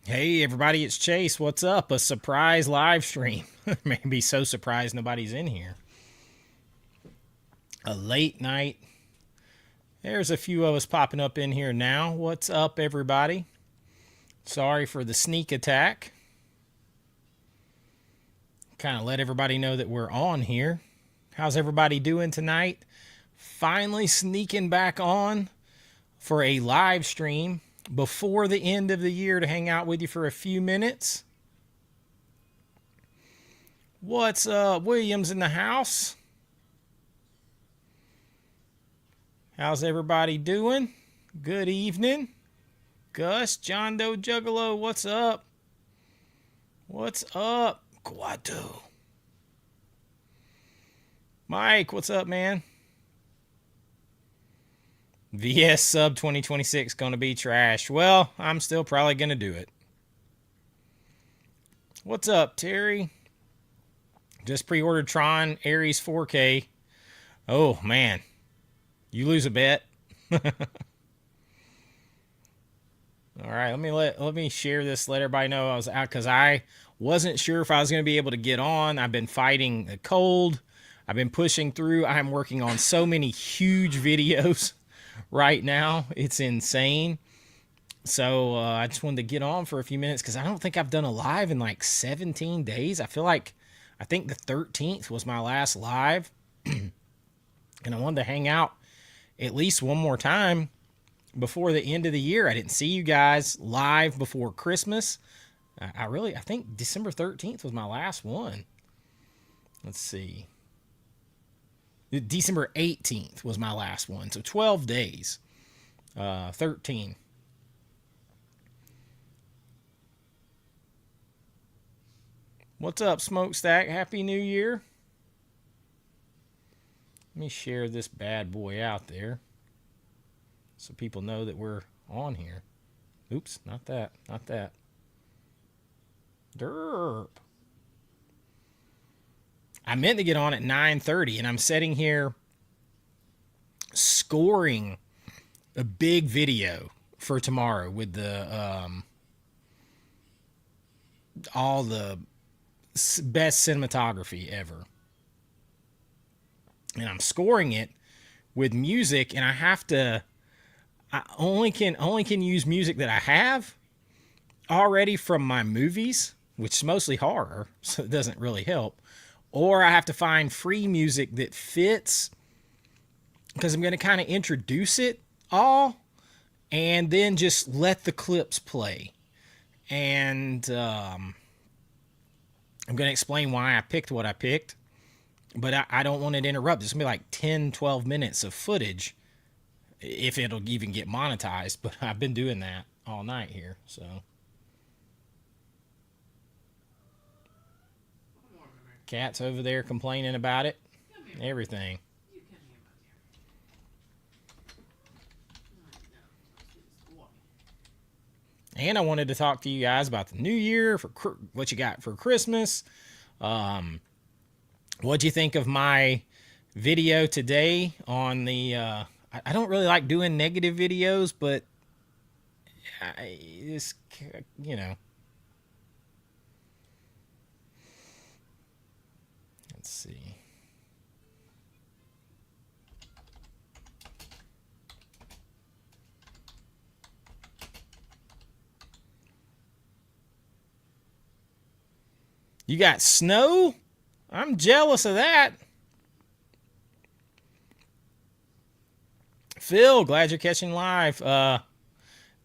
Hey everybody, it's Chase. What's up? A surprise live stream. Maybe so surprised nobody's in here. A late night. There's a few of us popping up in here now. What's up, everybody? Sorry for the sneak attack. Kind of let everybody know that we're on here. How's everybody doing tonight? Finally sneaking back on for a live stream before the end of the year to hang out with you for a few minutes. What's up? Williams in the house. How's everybody doing? Good evening. Gus, John Doe Juggalo, what's up? What's up? Guado. Mike, what's up, man? VS sub 2026 gonna be trash. Well, I'm still probably gonna do it. What's up, Terry? Just pre-ordered Tron Ares 4K. Oh man, you lose a bet. All right, let me share this. Let everybody know I was out because I wasn't sure if I was going to be able to get on. I've been fighting a cold. I've been pushing through. I'm working on so many huge videos right now. It's insane. So I just wanted to get on for a few minutes because I don't think I've done a live in like 17 days. I think the 13th was my last live. And I wanted to hang out at least one more time before the end of the year. I didn't see you guys live before Christmas. I think December 13th was my last one. Let's see. December 18th was my last one. So 12 days. 13. What's up, Smokestack? Happy New Year. Let me share this bad boy out there so people know that we're on here. Oops, not that. Not that. Derp. I meant to get on at 9:30, and I'm sitting here scoring a big video for tomorrow with the all the best cinematography ever. And I'm scoring it with music, and I only can use music that I have already from my movies, which is mostly horror, so it doesn't really help. Or I have to find free music that fits because I'm going to kind of introduce it all and then just let the clips play. And I'm going to explain why I picked what I picked, but I don't want it to interrupt. It's going to be like 10, 12 minutes of footage if it'll even get monetized, but I've been doing that all night here, so. Cat's over there complaining about it. Everything. And I wanted to talk to you guys about the new year, for what you got for Christmas. What'd you think of my video today on the... I don't really like doing negative videos, but it's, you know. Let's see. You got snow? I'm jealous of that. Phil, glad you're catching live.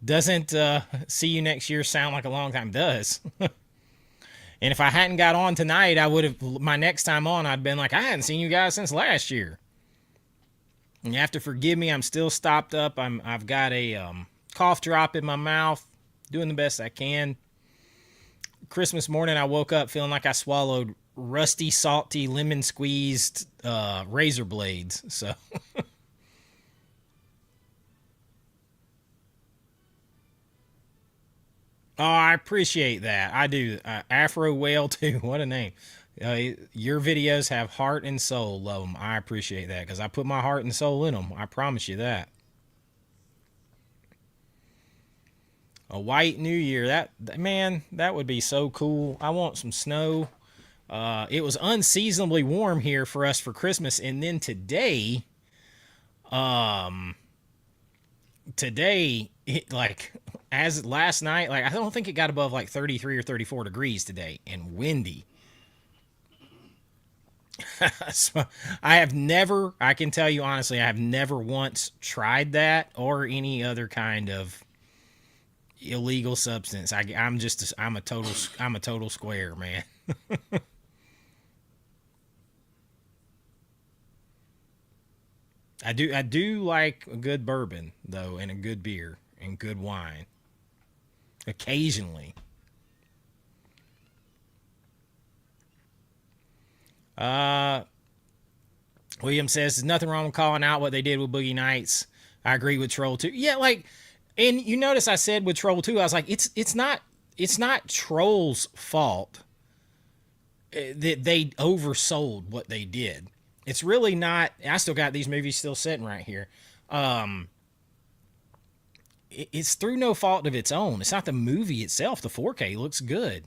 Doesn't see you next year sound like a long time? Does. And if I hadn't got on tonight, I would have, my next time on, I'd been like, I hadn't seen you guys since last year. And you have to forgive me. I'm still stopped up. I've got a cough drop in my mouth, doing the best I can. Christmas morning, I woke up feeling like I swallowed rusty, salty, lemon squeezed razor blades. So. Oh, I appreciate that. I do. Afro Whale too. What a name. Your videos have heart and soul. Love them. I appreciate that because I put my heart and soul in them. I promise you that. A white New Year. Man, that would be so cool. I want some snow. It was unseasonably warm here for us for Christmas, and then today, like as last night, like I don't think it got above like 33 or 34 degrees today, and windy. So I have never, I can tell you honestly, I have never once tried that or any other kind of illegal substance. I'm a total square, man. I do like a good bourbon though, and a good beer and good wine occasionally. Uh, William says there's nothing wrong with calling out what they did with Boogie Nights. I agree with Troll 2. Yeah, like, and you notice I said with Troll 2, I was like, it's not Troll's fault that they oversold what they did. It's really not. I still got these movies still sitting right here. Um, it's through no fault of its own. It's not the movie itself. The 4K looks good.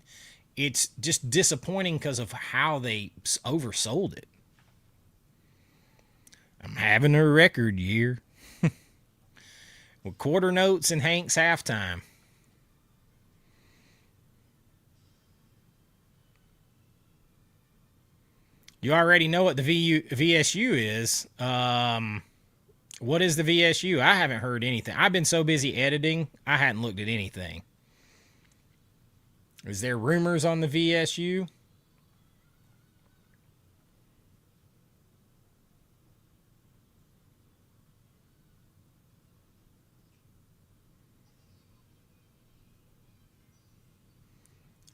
It's just disappointing because of how they oversold it. I'm having a record year with quarter notes and Hank's halftime. You already know what the VSU is. What is the VSU? I haven't heard anything. I've been so busy editing, I hadn't looked at anything. Is there rumors on the VSU?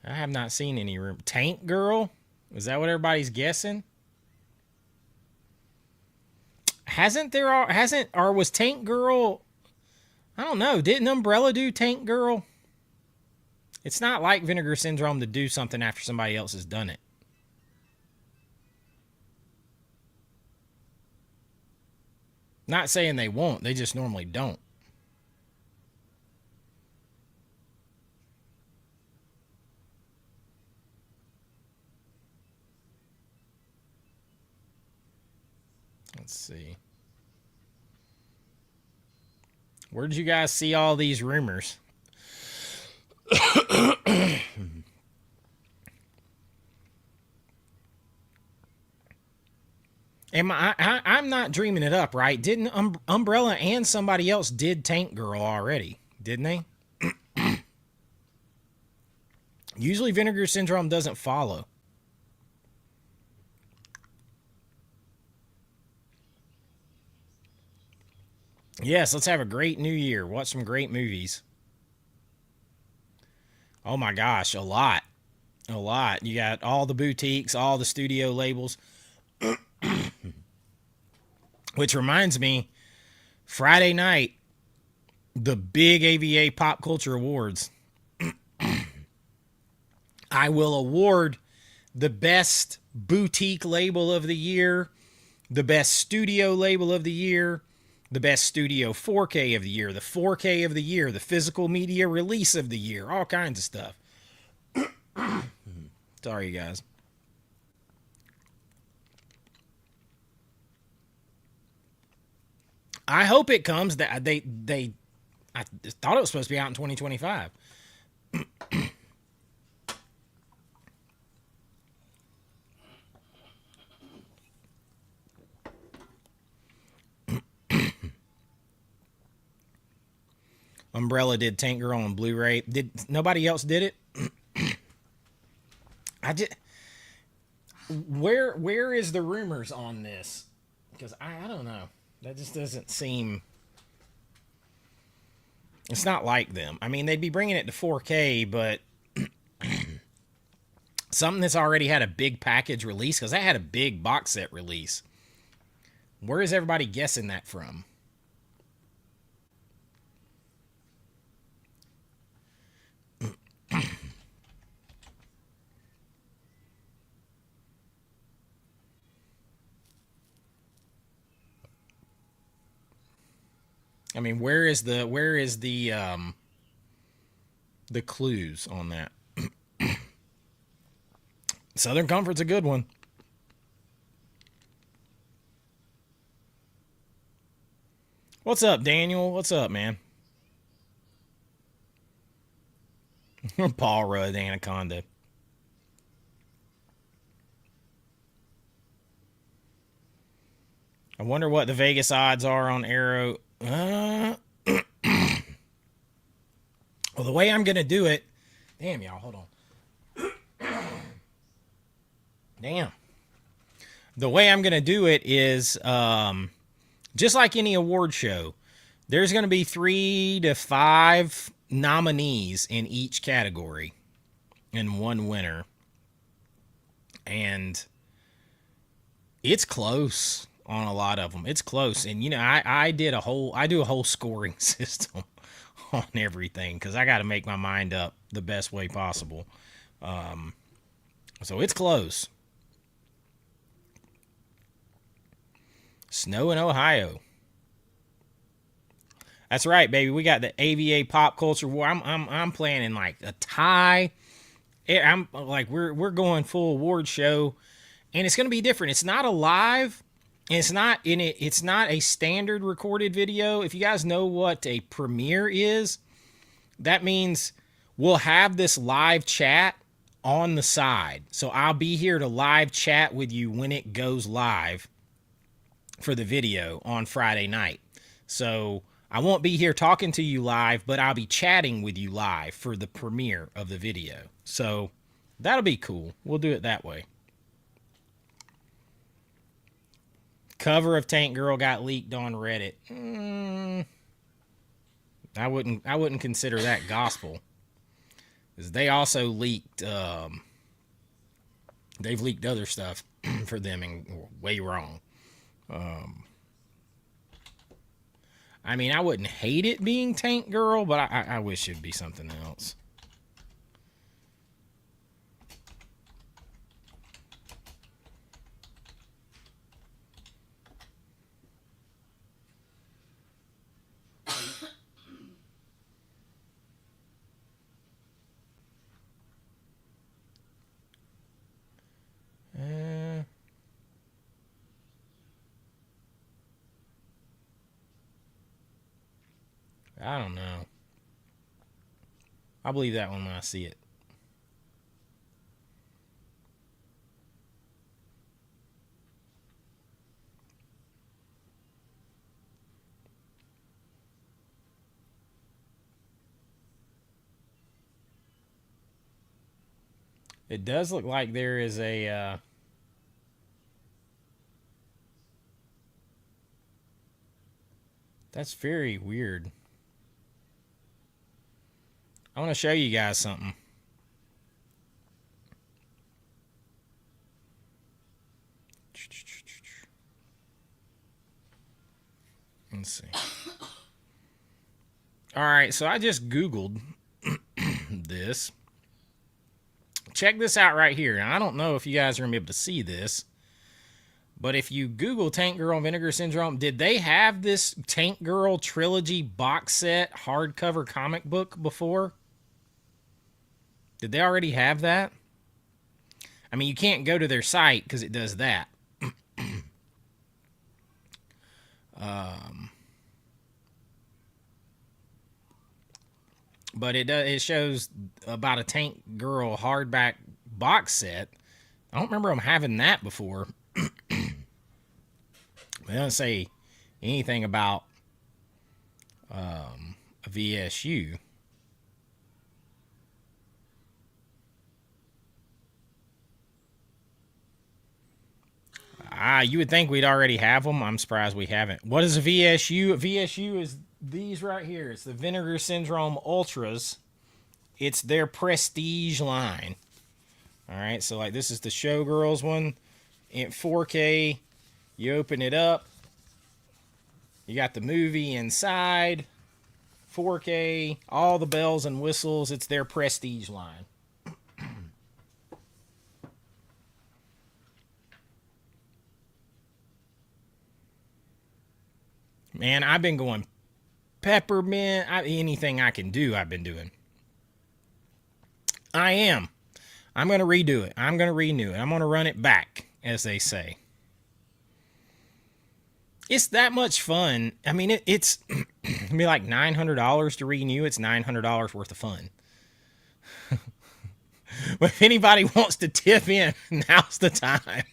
I have not seen any room. Tank Girl? Is that what everybody's guessing? Or was Tank Girl? I don't know. Didn't Umbrella do Tank Girl? It's not like Vinegar Syndrome to do something after somebody else has done it. Not saying they won't. They just normally don't. Let's see. Where did you guys see all these rumors? I'm not dreaming it up, right? Didn't Umbrella and somebody else did Tank Girl already? Didn't they? Usually Vinegar Syndrome doesn't follow. Yes, let's have a great new year. Watch some great movies. Oh my gosh, a lot. A lot. You got all the boutiques, all the studio labels. Which reminds me, Friday night, the big AVA Pop Culture Awards. I will award the best boutique label of the year, the best studio label of the year, the best studio 4K of the year, the 4K of the year, the physical media release of the year, all kinds of stuff. Sorry, you guys. I hope it comes. That they I thought it was supposed to be out in 2025. Umbrella did Tank Girl on Blu-ray. Did nobody else did it? I just where is the rumors on this? Because I don't know. That just doesn't seem. It's not like them. I mean, they'd be bringing it to 4K, but something that's already had a big package release because that had a big box set release. Where is everybody guessing that from? I mean, where is the the clues on that. Southern Comfort's a good one. What's up, Daniel? What's up, man? Paul Rudd, Anaconda. I wonder what the Vegas odds are on Arrow. Well, the way I'm going to do it. Damn, y'all, hold on. Damn. The way I'm going to do it is just like any award show, there's going to be 3 to 5 nominees in each category and one winner. And it's close on a lot of them. It's close. And, you know, I do a whole scoring system on everything because I got to make my mind up the best way possible. So it's close. Snow in Ohio. That's right, baby. We got the AVA Pop Culture War. I'm planning like a tie. I'm like we're going full award show, and it's going to be different. It's not a live. And it's not in it. It's not a standard recorded video. If you guys know what a premiere is, that means we'll have this live chat on the side. So I'll be here to live chat with you when it goes live for the video on Friday night. So I won't be here talking to you live, but I'll be chatting with you live for the premiere of the video. So that'll be cool. We'll do it that way. Cover of Tank Girl got leaked on Reddit. I wouldn't consider that gospel, because they also leaked. They've leaked other stuff for them and way wrong. I mean, I wouldn't hate it being Tank Girl, but I wish it'd be something else. I don't know. I'll believe that one when I see it. It does look like there is a that's very weird. I want to show you guys something. Let's see. All right, so I just Googled this. Check this out right here. Now, I don't know if you guys are going to be able to see this, but if you Google Tank Girl and Vinegar Syndrome, did they have this Tank Girl trilogy box set hardcover comic book before? Did they already have that? I mean, you can't go to their site because it does that. But it shows about a Tank Girl hardback box set. I don't remember them having that before. They don't say anything about a VSU. You would think we'd already have them. I'm surprised we haven't. What is a VSU? A VSU is these right here. It's the Vinegar Syndrome Ultras. It's their prestige line. All right, so like this is the Showgirls one in 4K. You open it up. You got the movie inside. 4K, all the bells and whistles. It's their prestige line. Man, I've been going peppermint. Anything I can do, I've been doing. I am. I'm going to redo it. I'm going to renew it. I'm going to run it back, as they say. It's that much fun. I mean, it's it'd be like $900 to renew. It's $900 worth of fun. But if anybody wants to tip in, now's the time.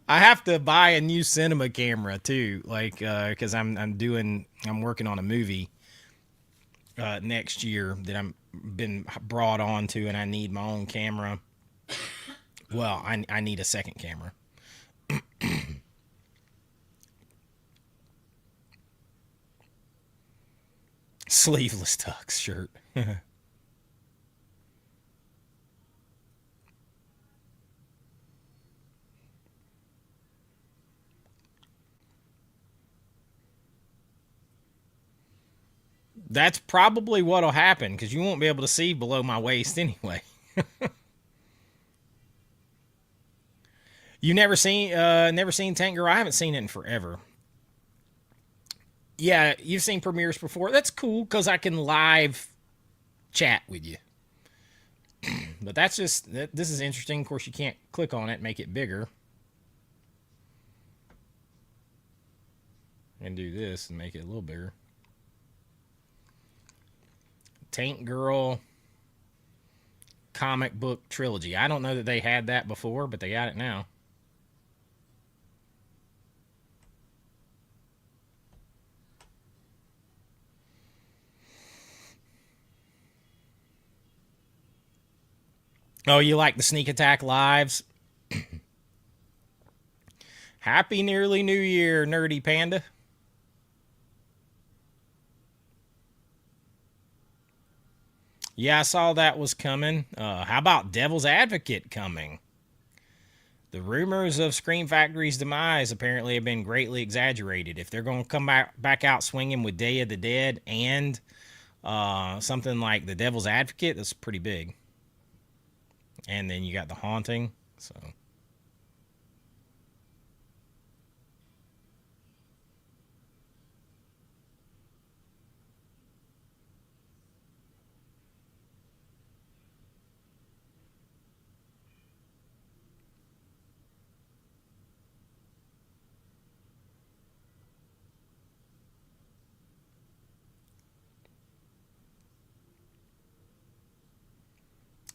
I have to buy a new cinema camera too, like because I'm working on a movie next year that I'm been brought on to, and I need my own camera. Well, I need a second camera. Sleeveless tux shirt. That's probably what'll happen because you won't be able to see below my waist anyway. You never seen Tank Girl? I haven't seen it in forever. Yeah, you've seen premieres before. That's cool because I can live chat with you. But this is interesting. Of course, you can't click on it, make it bigger, and do this and make it a little bigger. Tank Girl comic book trilogy. I don't know that they had that before, but they got it now. Oh, you like the sneak attack lives? Happy nearly New Year, Nerdy Panda. Yeah, I saw that was coming. How about Devil's Advocate coming? The rumors of Scream Factory's demise apparently have been greatly exaggerated. If they're going to come back out swinging with Day of the Dead and something like The Devil's Advocate, that's pretty big. And then you got The Haunting. So,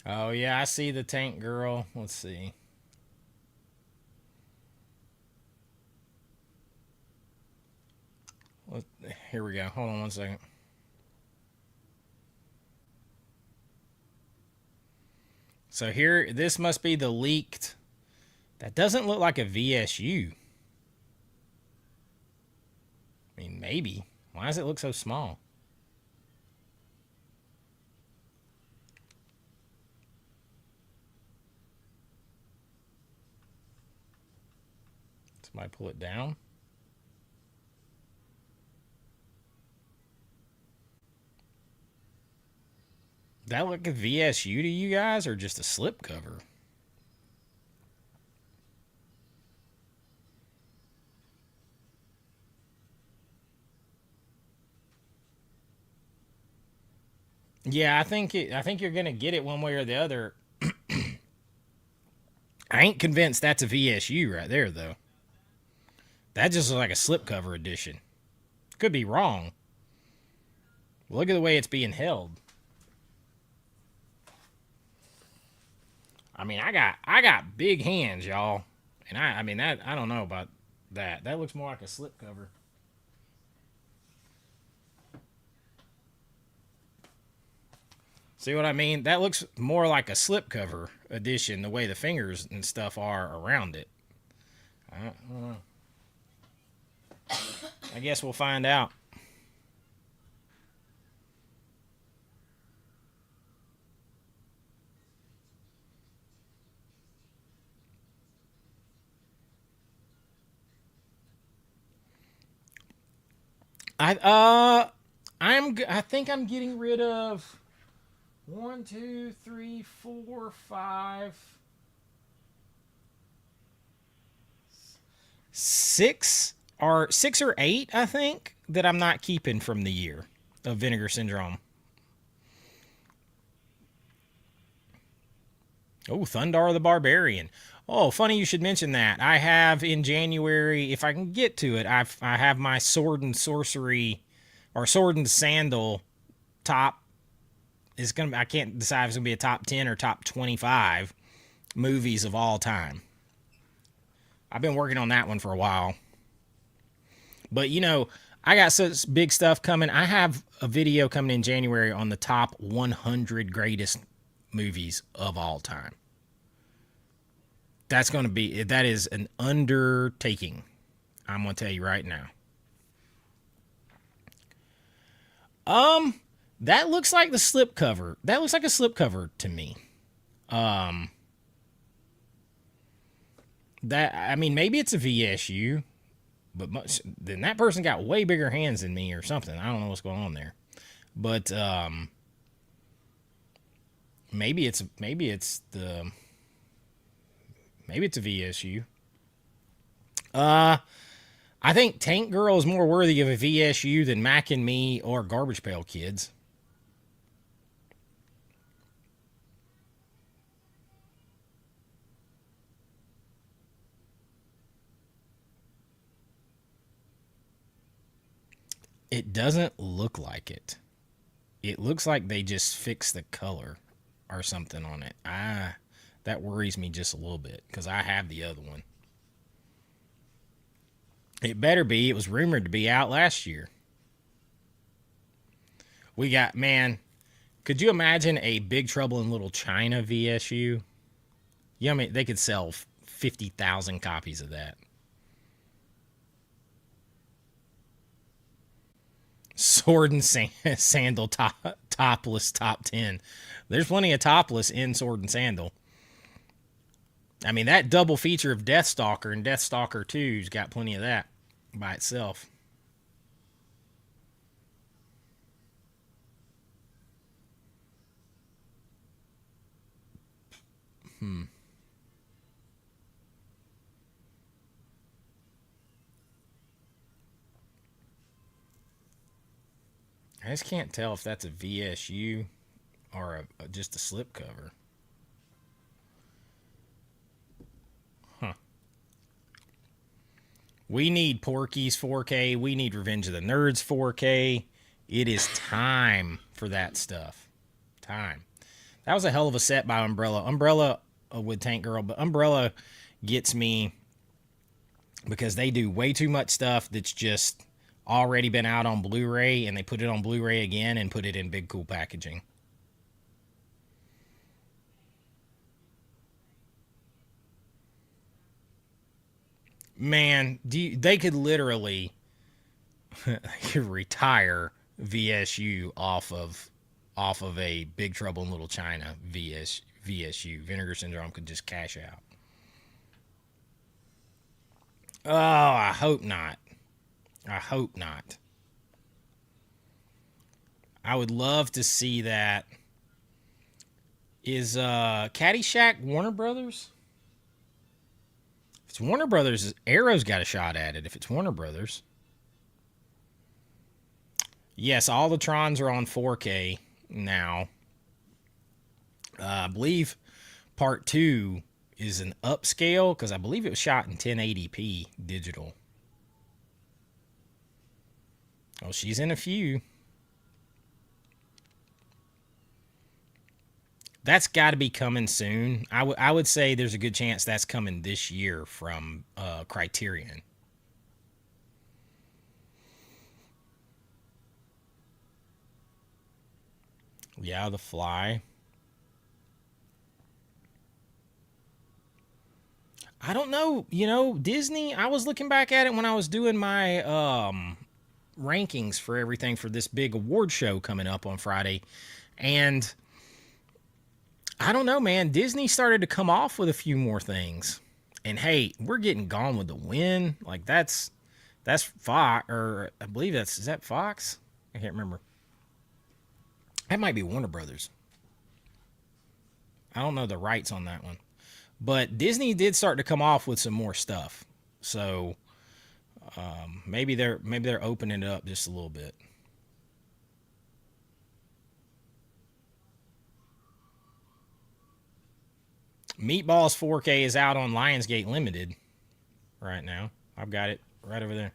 oh yeah, I see the Tank Girl. Let's see. Let, Here we go. Hold on 1 second. So here, this must be the leaked. That doesn't look like a VSU. I mean, maybe. Why does it look so small? Somebody pull it down. That look a VSU to you guys, or just a slip cover? Yeah, I think you're gonna get it one way or the other. I ain't convinced that's a VSU right there though. That just looks like a slipcover edition. Could be wrong. Look at the way it's being held. I mean, I got big hands, y'all, and I mean that I don't know about that. That looks more like a slipcover. See what I mean? That looks more like a slipcover edition. The way the fingers and stuff are around it. Don't know. I guess we'll find out. I I think I'm getting rid of one, two, three, four, five, six or eight. I think that I'm not keeping from the year of Vinegar Syndrome. Oh, Thundar the Barbarian. Oh, funny you should mention that. I have in January, if I can get to it, I have my Sword and Sorcery or Sword and Sandal top. Is gonna. I can't decide if it's gonna be a top 10 or top 25 movies of all time. I've been working on that one for a while. But I got such big stuff coming. I have a video coming in January on the top 100 greatest movies of all time. That is an undertaking. I'm going to tell you right now. That looks like the slipcover. That looks like a slipcover to me. Maybe it's a VSU, but then that person got way bigger hands than me or something. I don't know what's going on there. But maybe it's a VSU. I think Tank Girl is more worthy of a VSU than Mac and Me or Garbage Pail Kids. It doesn't look like it. It looks like they just fixed the color or something on it. That worries me just a little bit because I have the other one. It better be. It was rumored to be out last year. We got, man, could you imagine a Big Trouble in Little China VSU? Yeah, they could sell 50,000 copies of that. Sword and Sandal topless top 10. There's plenty of topless in Sword and Sandal. That double feature of Deathstalker and Deathstalker 2's got plenty of that by itself. I just can't tell if that's a VSU or just a slipcover. Huh. We need Porky's 4K. We need Revenge of the Nerds 4K. It is time for that stuff. Time. That was a hell of a set by Umbrella. Umbrella with Tank Girl, but Umbrella gets me because they do way too much stuff that's just already been out on Blu-ray, and they put it on Blu-ray again and put it in big cool packaging. Man, they could literally retire VSU off of a Big Trouble in Little China VSU. Vinegar Syndrome could just cash out. Oh, I hope not. I hope not. I would love to see that. Is Caddyshack Warner Brothers? If it's Warner Brothers, Arrow's got a shot at it. If it's Warner Brothers. Yes, all the Trons are on 4K now. I believe part 2 is an upscale because I believe it was shot in 1080p digital. Oh, she's in a few. That's got to be coming soon. I would say there's a good chance that's coming this year from Criterion. Yeah, The Fly. I don't know. Disney, I was looking back at it when I was doing my rankings for everything for this big award show coming up on Friday. And I don't know, man. Disney started to come off with a few more things. And hey, we're getting Gone with the Wind. Like that's Fox, or I believe is that Fox? I can't remember. That might be Warner Brothers. I don't know the rights on that one. But Disney did start to come off with some more stuff. So maybe they're opening it up just a little bit. Meatballs 4K is out on Lionsgate Limited right now. I've got it right over there.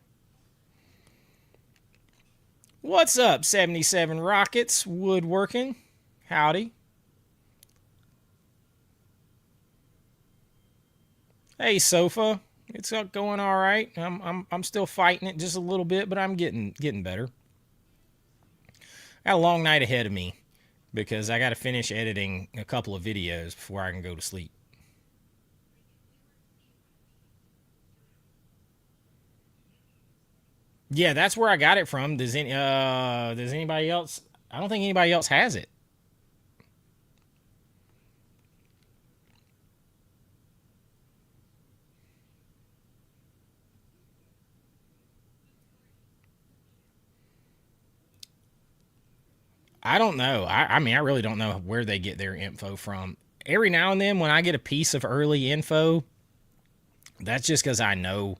What's up, 77 Rockets Woodworking? Howdy. Hey, Sofa. It's going all right. I'm still fighting it just a little bit, but I'm getting better. Got a long night ahead of me because I got to finish editing a couple of videos before I can go to sleep. Yeah, that's where I got it from. Does anybody else? I don't think anybody else has it. I don't know. I mean, I really don't know where they get their info from. Every now and then, when I get a piece of early info, that's just because I know.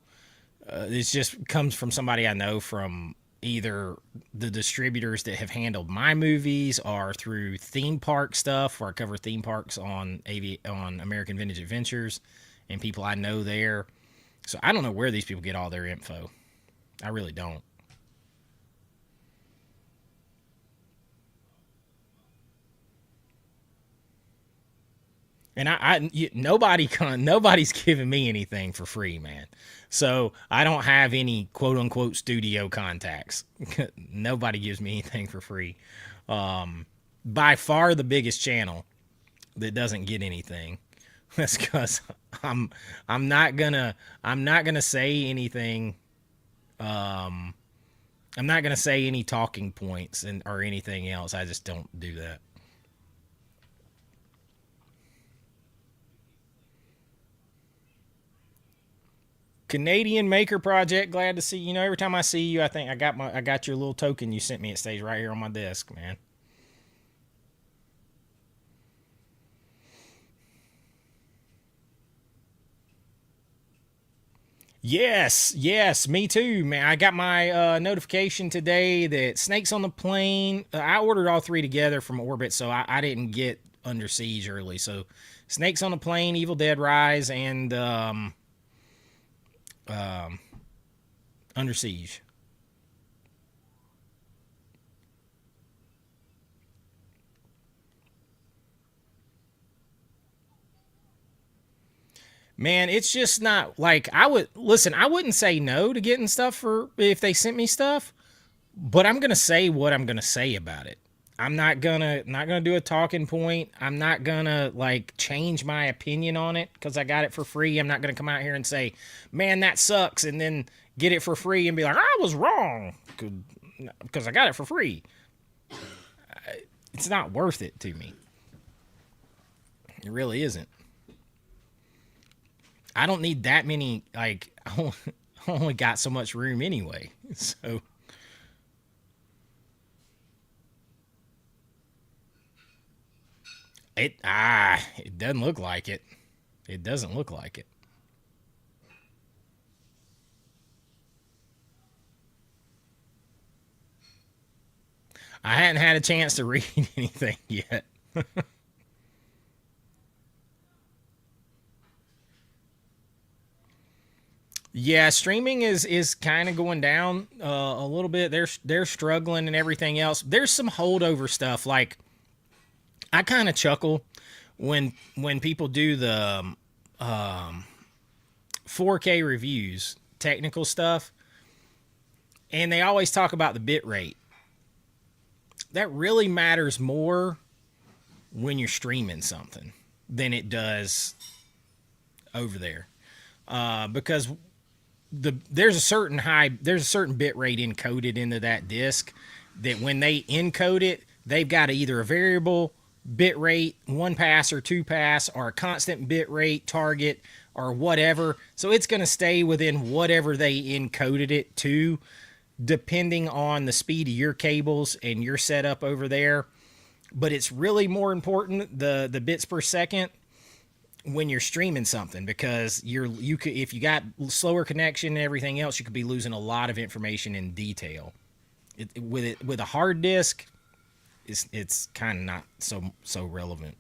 It just comes from somebody I know from either the distributors that have handled my movies or through theme park stuff, where I cover theme parks on on American Vintage Adventures, and people I know there. So I don't know where these people get all their info. I really don't. And nobody's giving me anything for free, man. So I don't have any quote unquote studio contacts. Nobody gives me anything for free. By far the biggest channel that doesn't get anything. That's because I'm I'm not gonna say anything. Um, I'm not gonna say any talking points and or anything else. I just don't do that. Canadian Maker Project. Glad to see you. Know, every time I see you, I think I got your little token you sent me. It stays right here on my desk, man. Yes, yes, me too, man. I got my notification today that Snakes on the Plane. I ordered all three together from Orbit, so I didn't get Under Siege early. So, Snakes on the Plane, Evil Dead Rise, and um, Under Siege. Man, it's just not like I would listen. I wouldn't say no to getting stuff for if they sent me stuff, but I'm gonna say what I'm gonna say about it. I'm not gonna do a talking point. I'm not gonna like change my opinion on it because I got it for free. I'm not gonna come out here and say, "Man, that sucks," and then get it for free and be like, "I was wrong," because I got it for free. It's not worth it to me. It really isn't. I don't need that many. Like, I only got so much room anyway. So it doesn't look like it. It doesn't look like it. I hadn't had a chance to read anything yet. Yeah, streaming is kind of going down a little bit. They're struggling and everything else. There's some holdover stuff. Like I kind of chuckle when people do the 4K reviews, technical stuff, and they always talk about the bit rate. That really matters more when you're streaming something than it does over there, because there's a certain bit rate encoded into that disk that when they encode it, they've got either a variable bit rate, one pass or two pass, or a constant bit rate target or whatever. So it's going to stay within whatever they encoded it to, depending on the speed of your cables and your setup over there. But it's really more important the bits per second when you're streaming something because you could if you got slower connection and everything else, you could be losing a lot of information in detail. With a hard disk, it's kind of not so relevant.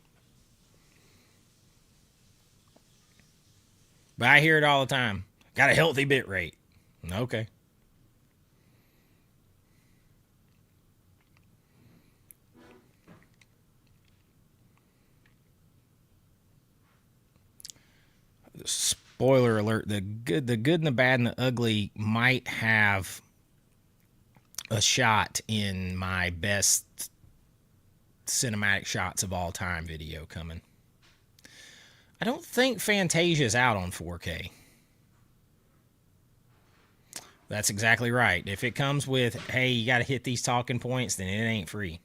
But I hear it all the time. Got a healthy bit rate. Okay. Spoiler alert: the good and the bad and the ugly might have a shot in my best cinematic shots of all time video coming. I don't think Fantasia's out on 4K. That's exactly right. If it comes with, hey, you got to hit these talking points, then it ain't free.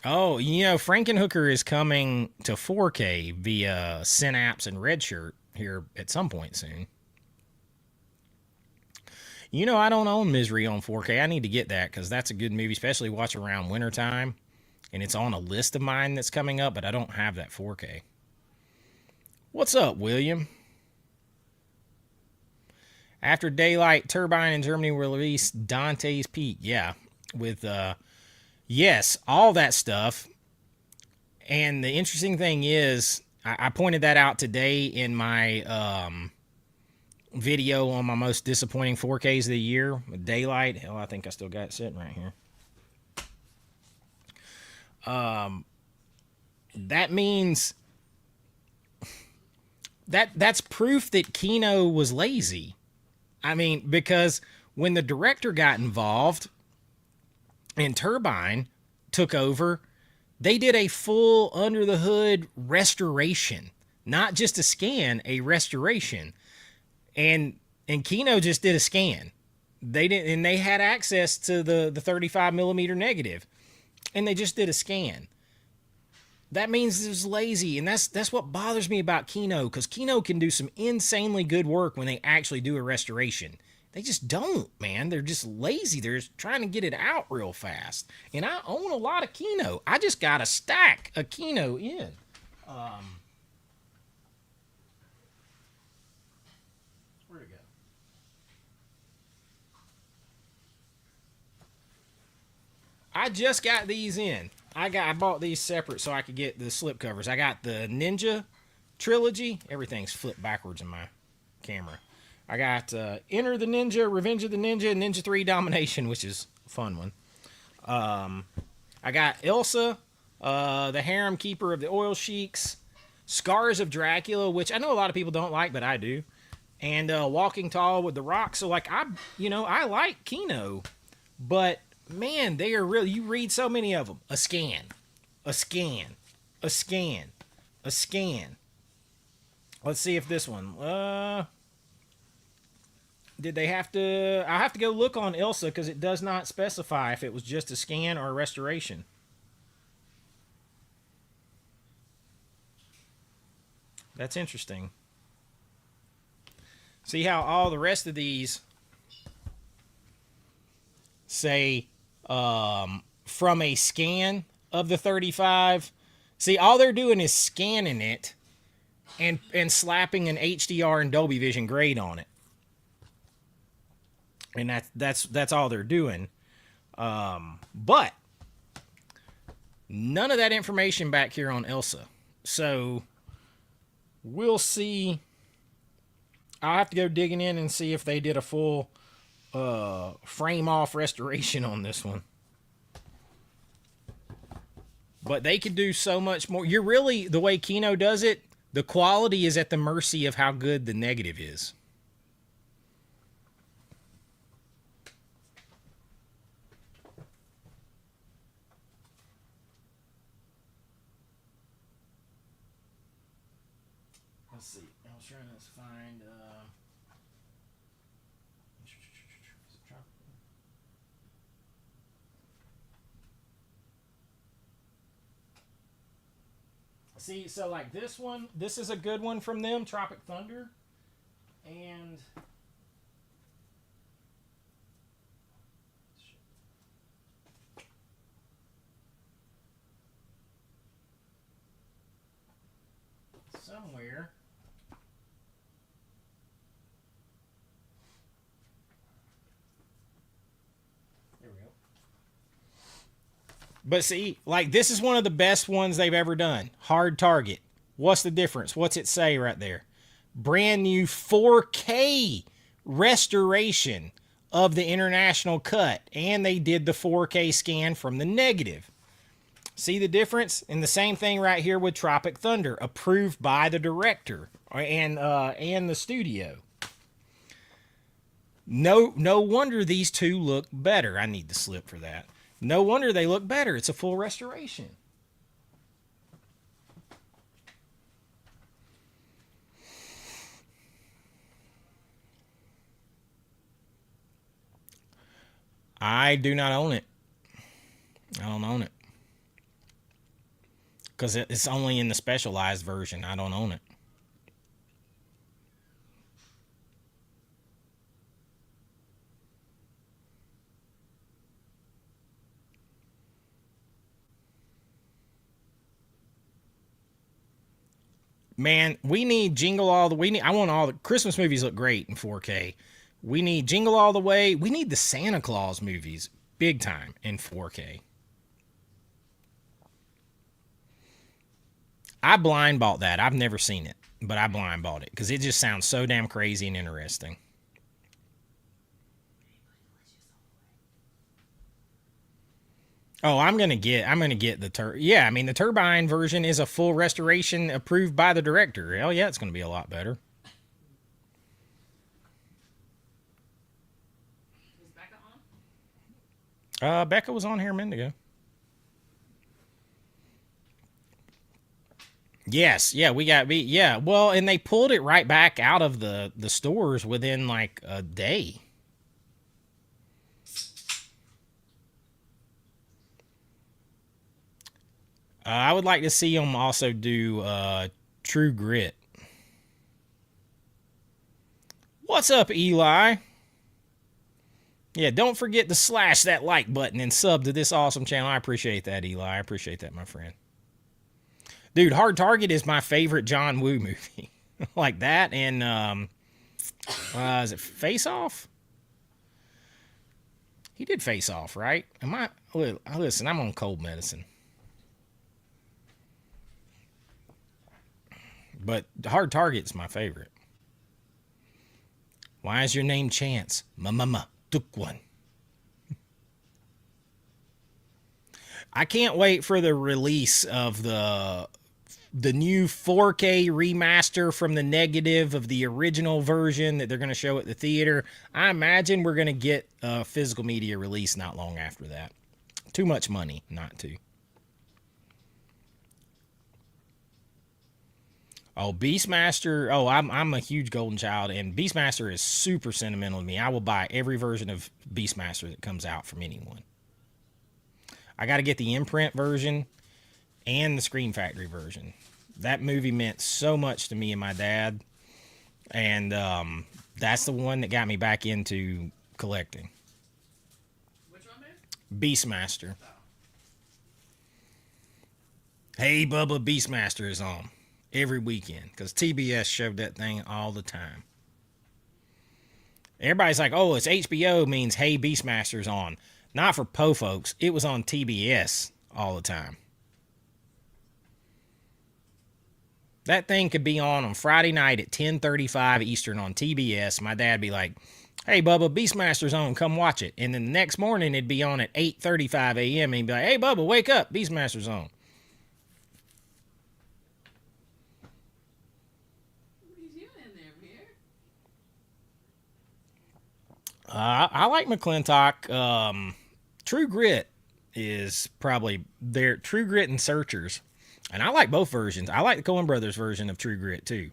Oh, Frankenhooker is coming to 4K via Synapse and Redshirt here at some point soon. I don't own Misery on 4K. I need to get that because that's a good movie, especially watch around wintertime. And it's on a list of mine that's coming up, but I don't have that 4K. What's up, William? After Daylight, Turbine in Germany will release Dante's Peak. Yeah, with yes, all that stuff. And the interesting thing is, I pointed that out today in my video on my most disappointing 4Ks of the year. With Daylight, hell, I think I still got it sitting right here. That means that's proof that Kino was lazy. I mean, because when the director got involved and Turbine took over, they did a full under the hood restoration, not just a scan, a restoration. And Kino just did a scan. They didn't, and they had access to the 35 millimeter negative, and they just did a scan. That means it was lazy, and that's what bothers me about Kino, because Kino can do some insanely good work when they actually do a restoration. They just don't, man. They're just lazy. They're just trying to get it out real fast. And I own a lot of Kino. I just got a stack of Kino in. Where'd it go? I just got these in. I bought these separate so I could get the slip covers. I got the Ninja trilogy. Everything's flipped backwards in my camera. I got Enter the Ninja, Revenge of the Ninja, and Ninja 3 Domination, which is a fun one. I got Elsa, the Harem Keeper of the Oil Sheiks, Scars of Dracula, which I know a lot of people don't like, but I do, and Walking Tall with the Rock. So like I like Kino, but man, they are really, you read so many of them. A scan, a scan, a scan, a scan. Let's see if this one. Did they have to? I have to go look on Elsa because it does not specify if it was just a scan or a restoration. That's interesting. See how all the rest of these say from a scan of the 35. See, all they're doing is scanning it and slapping an HDR and Dolby Vision grade on it. And that's all they're doing. But none of that information back here on Elsa. So we'll see. I'll have to go digging in and see if they did a full frame off restoration on this one. But they could do so much more. You're really, the way Kino does it, the quality is at the mercy of how good the negative is. Let's see. I was trying to find. See, so like this one, this is a good one from them, Tropic Thunder, and somewhere. But see, like this is one of the best ones they've ever done. Hard Target. What's the difference? What's it say right there? Brand new 4K restoration of the international cut, and they did the 4K scan from the negative. See the difference? And the same thing right here with Tropic Thunder, approved by the director and the studio. No wonder these two look better. I need the slip for that. No wonder they look better. It's a full restoration. I do not own it. I don't own it. Because it's only in the specialized version. I don't own it. Man, we need Jingle All the I want all the Christmas movies look great in 4K. We need Jingle All the Way. We need the Santa Claus movies big time in 4K. I blind bought that. I've never seen it, but I blind bought it because it just sounds so damn crazy and interesting. Oh, I'm gonna get the yeah, I mean the turbine version is a full restoration approved by the director. Hell yeah, it's gonna be a lot better. Becca was on here a minute ago. Yes, yeah, we got yeah. Well, and they pulled it right back out of the stores within like a day. I would like to see them also do True Grit. What's up, Eli? Yeah, don't forget to slash that like button and sub to this awesome channel. I appreciate that, Eli. I appreciate that, my friend. Dude, Hard Target is my favorite John Woo movie. Like that and is it Face Off? He did Face Off, right? Am I listen, I'm on cold medicine. But Hard Target's my favorite. Why is your name Chance? Mama took one. I can't wait for the release of the new 4K remaster from the negative of the original version that they're going to show at the theater. I imagine we're going to get a physical media release not long after that. Too much money not to. Oh, Beastmaster. Oh, I'm a huge Golden Child, and Beastmaster is super sentimental to me. I will buy every version of Beastmaster that comes out from anyone. I got to get the imprint version and the Scream Factory version. That movie meant so much to me and my dad, and that's the one that got me back into collecting. Which one, man? Beastmaster. Hey, Bubba, Beastmaster is on every weekend because TBS showed that thing all the time. Everybody's like, oh, it's HBO means Hey, Beastmaster's on. Not for Po folks. It was on TBS all the time. That thing could be on Friday night at 10:35 Eastern on TBS. My dad'd be like, hey, Bubba, Beastmaster's on. Come watch it. And then the next morning it'd be on at 8:35 a.m. And he'd be like, hey, Bubba, wake up. Beastmaster's on. I like McClintock. True Grit is probably their True Grit and Searchers. And I like both versions. I like the Coen Brothers version of True Grit too.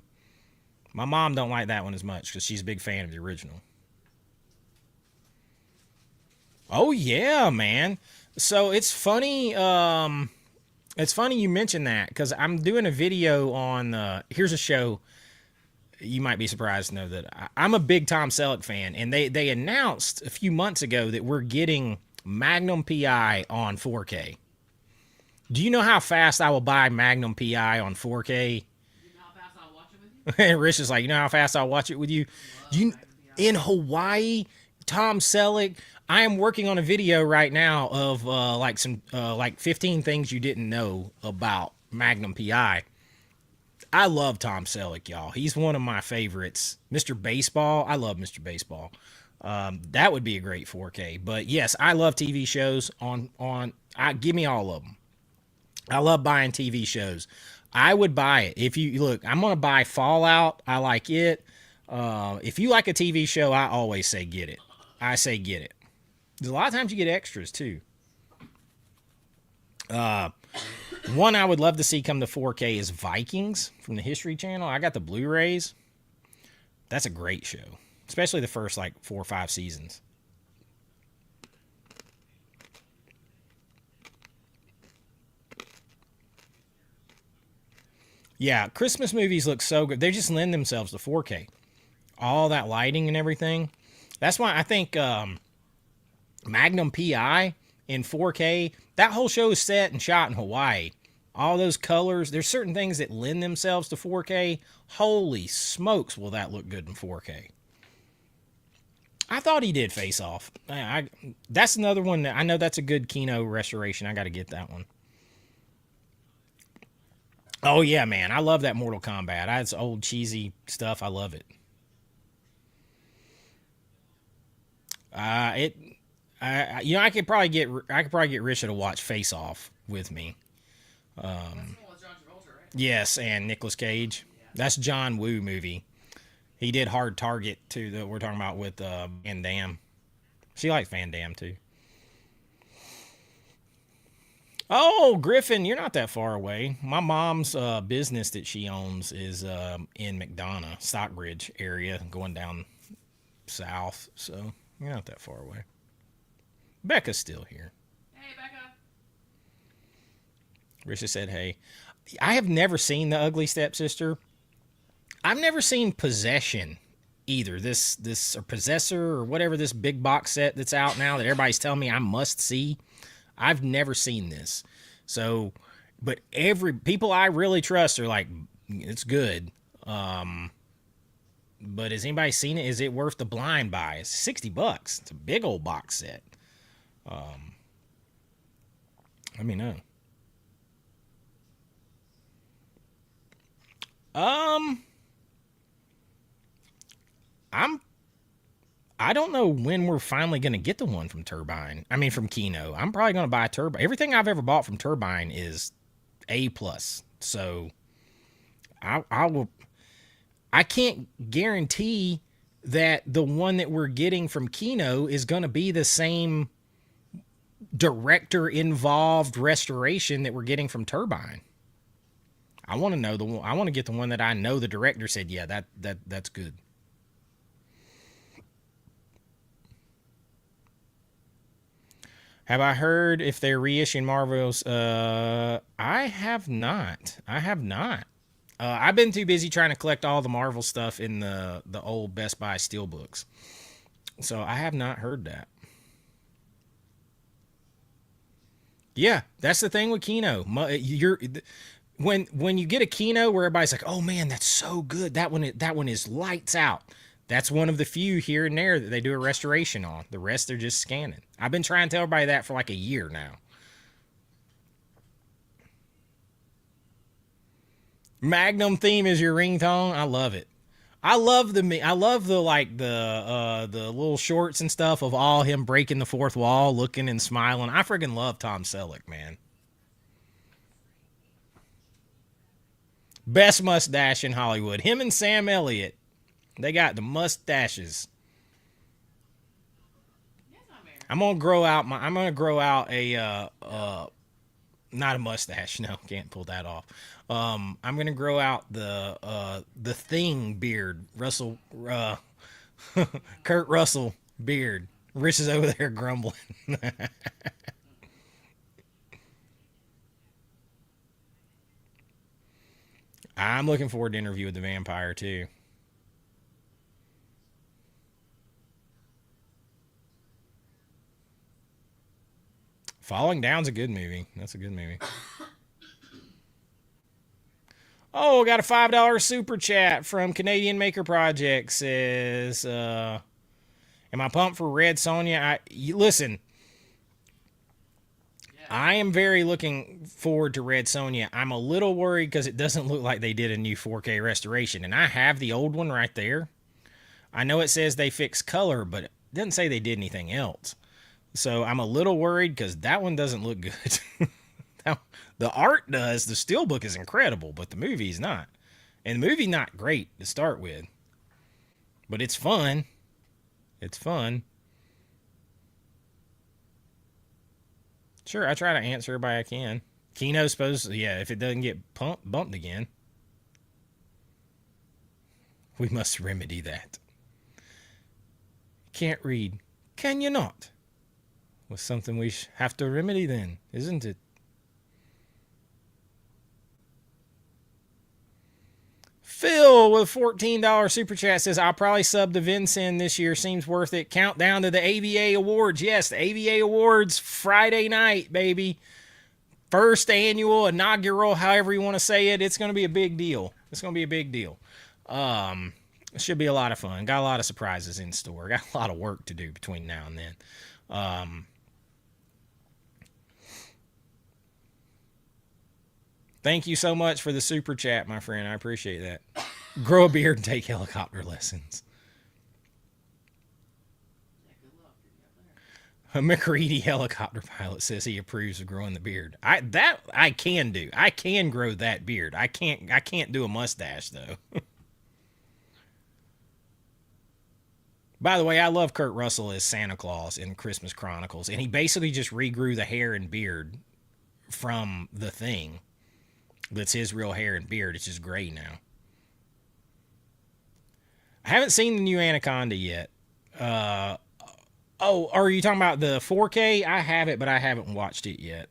My mom don't like that one as much because she's a big fan of the original. Oh yeah, man. So it's funny. It's funny you mentioned that because I'm doing a video on. Here's a show. You might be surprised to know that I'm a big Tom Selleck fan, and they announced a few months ago that we're getting Magnum PI on 4K. Do you know how fast I will buy Magnum PI on 4K? You know how fast I'll watch it with you? And Rich is like, you know how fast I'll watch it with you? You in Hawaii, Tom Selleck. I am working on a video right now of like some like 15 things you didn't know about Magnum PI. I love Tom Selleck, y'all. He's one of my favorites. Mr. Baseball, I love Mr. Baseball. That would be a great 4K. But yes, I love TV shows on. Give me all of them. I love buying TV shows. I would buy it if you look. I'm gonna buy Fallout. I like it. If you like a TV show, I always say get it. I say get it. There's a lot of times you get extras too. One I would love to see come to 4K is Vikings from the History Channel. I got the Blu-rays. That's a great show, especially the first like 4 or 5 seasons. Yeah, Christmas movies look so good. They just lend themselves to 4K. All that lighting and everything. That's why I think Magnum PI in 4K, that whole show is set and shot in Hawaii. All those colors, there's certain things that lend themselves to 4K. Holy smokes, will that look good in 4K? I thought he did Face Off. That's another one that I know that's a good Kino restoration. I got to get that one. Oh yeah, man, I love that Mortal Kombat. That's old cheesy stuff. I love it. It, I could probably get Risha to watch Face Off with me. Yes, and Nicolas Cage. That's John Woo movie. He did Hard Target too. That we're talking about with Van Damme. She likes Van Damme too. Oh, Griffin, you're not that far away. My mom's business that she owns is in McDonough, Stockbridge area, going down south. So you're not that far away. Becca's still here. Hey, Becca. Risha said, "Hey, I have never seen The Ugly Stepsister. I've never seen Possession either. This or Possessor or whatever this big box set that's out now that everybody's telling me I must see. I've never seen this. So, but every people I really trust are like, it's good. But has anybody seen it? Is it worth the blind buy? It's $60. It's a big old box set. Let me know. Um, I'm I don't know when we're finally going to get the one from Turbine. I mean, from Kino. I'm probably going to buy Turbine. Everything I've ever bought from Turbine is A plus. So I will. I can't guarantee that the one that we're getting from Kino is going to be the same director involved restoration that we're getting from Turbine. I want to know the one. I want to get the one that I know the director said, yeah, that's good. Have I heard if they're reissuing Marvels? I have not. I have not. I've been too busy trying to collect all the Marvel stuff in the old Best Buy steelbooks, so I have not heard that. Yeah, that's the thing with Kino. You're when you get a Kino where everybody's like, "Oh man, that's so good. That one is lights out." That's one of the few here and there that they do a restoration on. The rest they're just scanning. I've been trying to tell everybody that for like a year now. Magnum theme is your ringtone. I love it. I love the little shorts and stuff of all him breaking the fourth wall, looking and smiling. I freaking love Tom Selleck, man. Best mustache in Hollywood. Him and Sam Elliott. They got the mustaches. Yes, I'm married. I'm gonna grow out a not a mustache. No, can't pull that off. I'm gonna grow out the thing beard. Russell Kurt Russell beard. Rich is over there grumbling. I'm looking forward to interview with the vampire too. Falling Down's a good movie. That's a good movie. Oh, got a $5 super chat from Canadian Maker Project. Says Am I pumped for Red Sonja? Listen, Yeah. I am very looking forward to Red Sonja. I'm a little worried because it doesn't look like they did a new 4K restoration, and I have the old one right there. I know it says they fixed color, but it doesn't say they did anything else. So I'm a little worried because that one doesn't look good. Now, the art does. The steelbook is incredible, but the movie's not. And the movie's not great to start with. But it's fun. It's fun. Sure, I try to answer everybody I can. Kino's supposed, yeah, if it doesn't get bumped again, we must remedy that. Can't read. Can you not? Was something we have to remedy then, isn't it? Phil with $14 super chat says, I'll probably sub to Vincent this year. Seems worth it. Countdown to the AVA Awards. Yes, the AVA Awards Friday night, baby. First annual, inaugural, however you want to say it. It's going to be a big deal. It's going to be a big deal. It should be a lot of fun. Got a lot of surprises in store. Got a lot of work to do between now and then. Thank you so much for the super chat, my friend. I appreciate that. Grow a beard and take helicopter lessons. Yeah, good luck. Get you up there. A McCready helicopter pilot says he approves of growing the beard. I can do. I can grow that beard. I can't do a mustache though. By the way, I love Kurt Russell as Santa Claus in Christmas Chronicles, and he basically just regrew the hair and beard from the Thing. That's his real hair and beard. It's just gray now. I haven't seen the new Anaconda yet. Are you talking about the 4K? I have it, but I haven't watched it yet.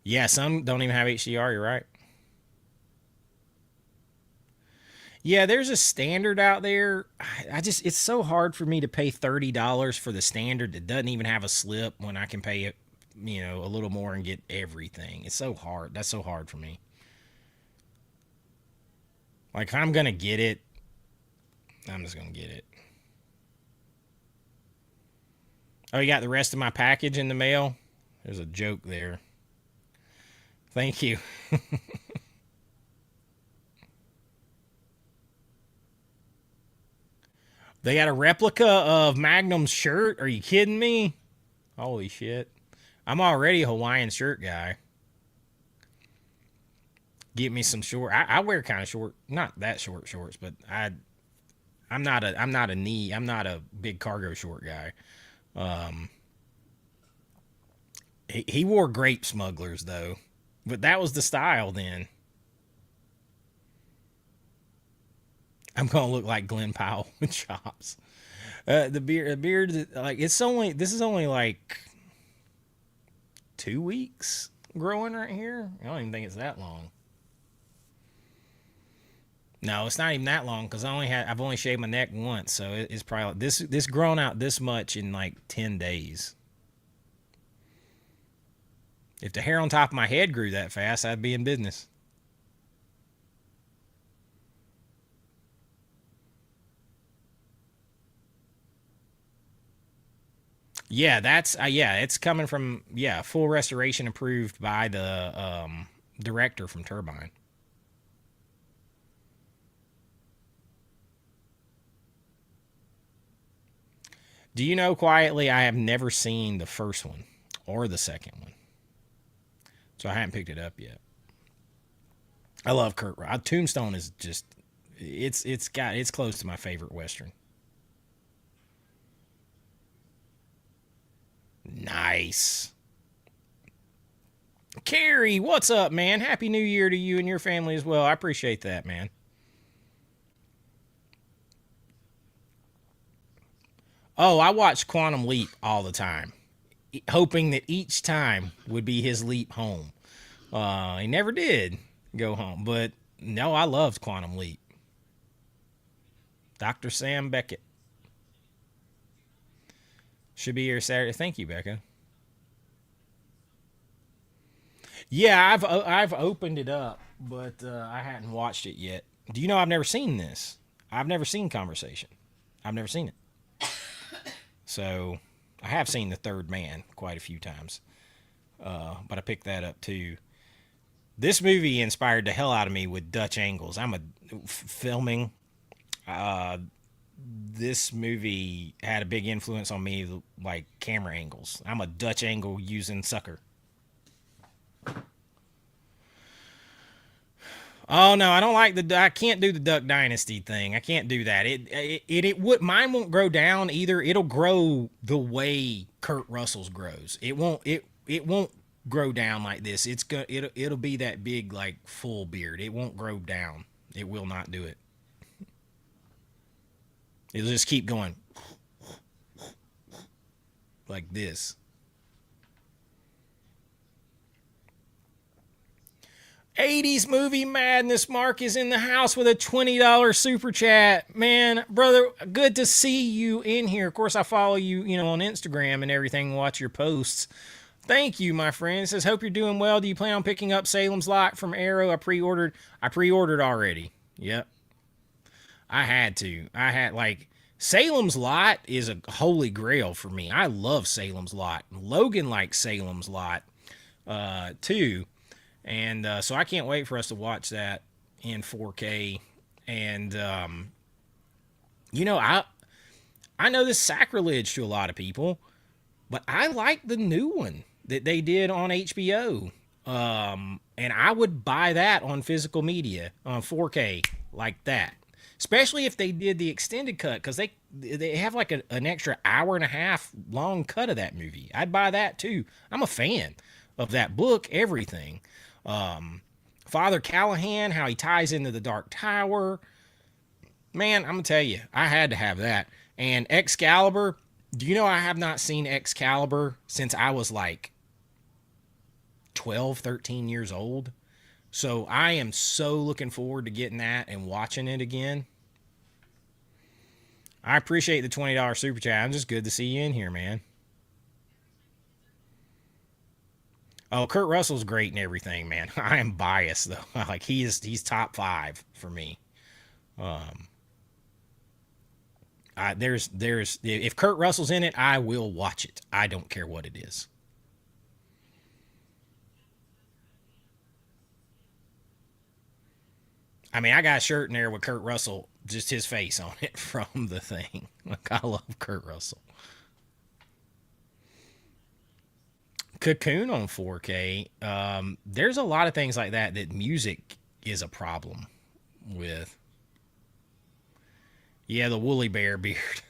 Yeah, some don't even have HDR. You're right. Yeah, there's a standard out there. It's so hard for me to pay $30 for the standard that doesn't even have a slip when I can pay it, a little more and get everything. It's so hard. That's so hard for me. Like, if I'm going to get it, I'm just going to get it. Oh, you got the rest of my package in the mail? There's a joke there. Thank you. They got a replica of Magnum's shirt? Are you kidding me? Holy shit. I'm already a Hawaiian shirt guy. Get me some short. I wear kind of short, not that short shorts, but I'm not a big cargo short guy. He wore grape smugglers though, but that was the style then. I'm gonna look like Glenn Powell with chops. The beard, like this is only like 2 weeks growing right here. I don't even think it's that long. No, it's not even that long because I've only shaved my neck once, so it's probably like this grown out this much in like 10 days. If the hair on top of my head grew that fast, I'd be in business. Yeah, it's coming from full restoration approved by the director from Turbine. Do you know, quietly, I have never seen the first one or the second one, so I haven't picked it up yet. I love Kurt Russell. Tombstone is just it's close to my favorite Western. Nice. Carrie, what's up, man? Happy New Year to you and your family as well. I appreciate that, man. Oh, I watch Quantum Leap all the time, hoping that each time would be his leap home. He never did go home, but no, I loved Quantum Leap. Dr. Sam Beckett should be here Saturday. Thank you, Becca. Yeah, I've opened it up, but I hadn't watched it yet. Do you know I've never seen this? I've never seen Conversation. I've never seen it. So I have seen The Third Man quite a few times, but I picked that up too. This movie inspired the hell out of me with Dutch angles. I'm a filming. Uh, this movie had a big influence on me, like camera angles. I'm a Dutch angle using sucker. Oh no, I don't like the. I can't do the Duck Dynasty thing. I can't do that. It would. Mine won't grow down either. It'll grow the way Kurt Russell's grows. It won't. It won't grow down like this. It'll be that big like full beard. It won't grow down. It will not do it. It'll just keep going like this. 80s movie madness. Mark is in the house with a $20 super chat. Man, brother, good to see you in here. Of course, I follow you, on Instagram and everything, watch your posts. Thank you, my friend. It says, hope you're doing well. Do you plan on picking up Salem's Lot from Arrow? I pre-ordered already. Yep. I had to. Salem's Lot is a holy grail for me. I love Salem's Lot. Logan likes Salem's Lot, too. And so I can't wait for us to watch that in 4K. And, I know this is sacrilege to a lot of people, but I like the new one that they did on HBO. And I would buy that on physical media on 4K like that. Especially if they did the extended cut, because they have like an extra hour and a half long cut of that movie. I'd buy that too. I'm a fan of that book, everything. Father Callahan, how he ties into the Dark Tower. Man, I'm gonna tell you, I had to have that. And Excalibur, do you know I have not seen Excalibur since I was like 12, 13 years old? So I am so looking forward to getting that and watching it again. I appreciate the $20 super chat. I'm just good to see you in here, man. Oh, Kurt Russell's great and everything, man. I am biased though. Like he's top 5 for me. There's if Kurt Russell's in it, I will watch it. I don't care what it is. I mean, I got a shirt in there with Kurt Russell, just his face on it from the thing. Like, I love Kurt Russell. Cocoon on 4K. There's a lot of things like that music is a problem with. Yeah, the woolly bear beard.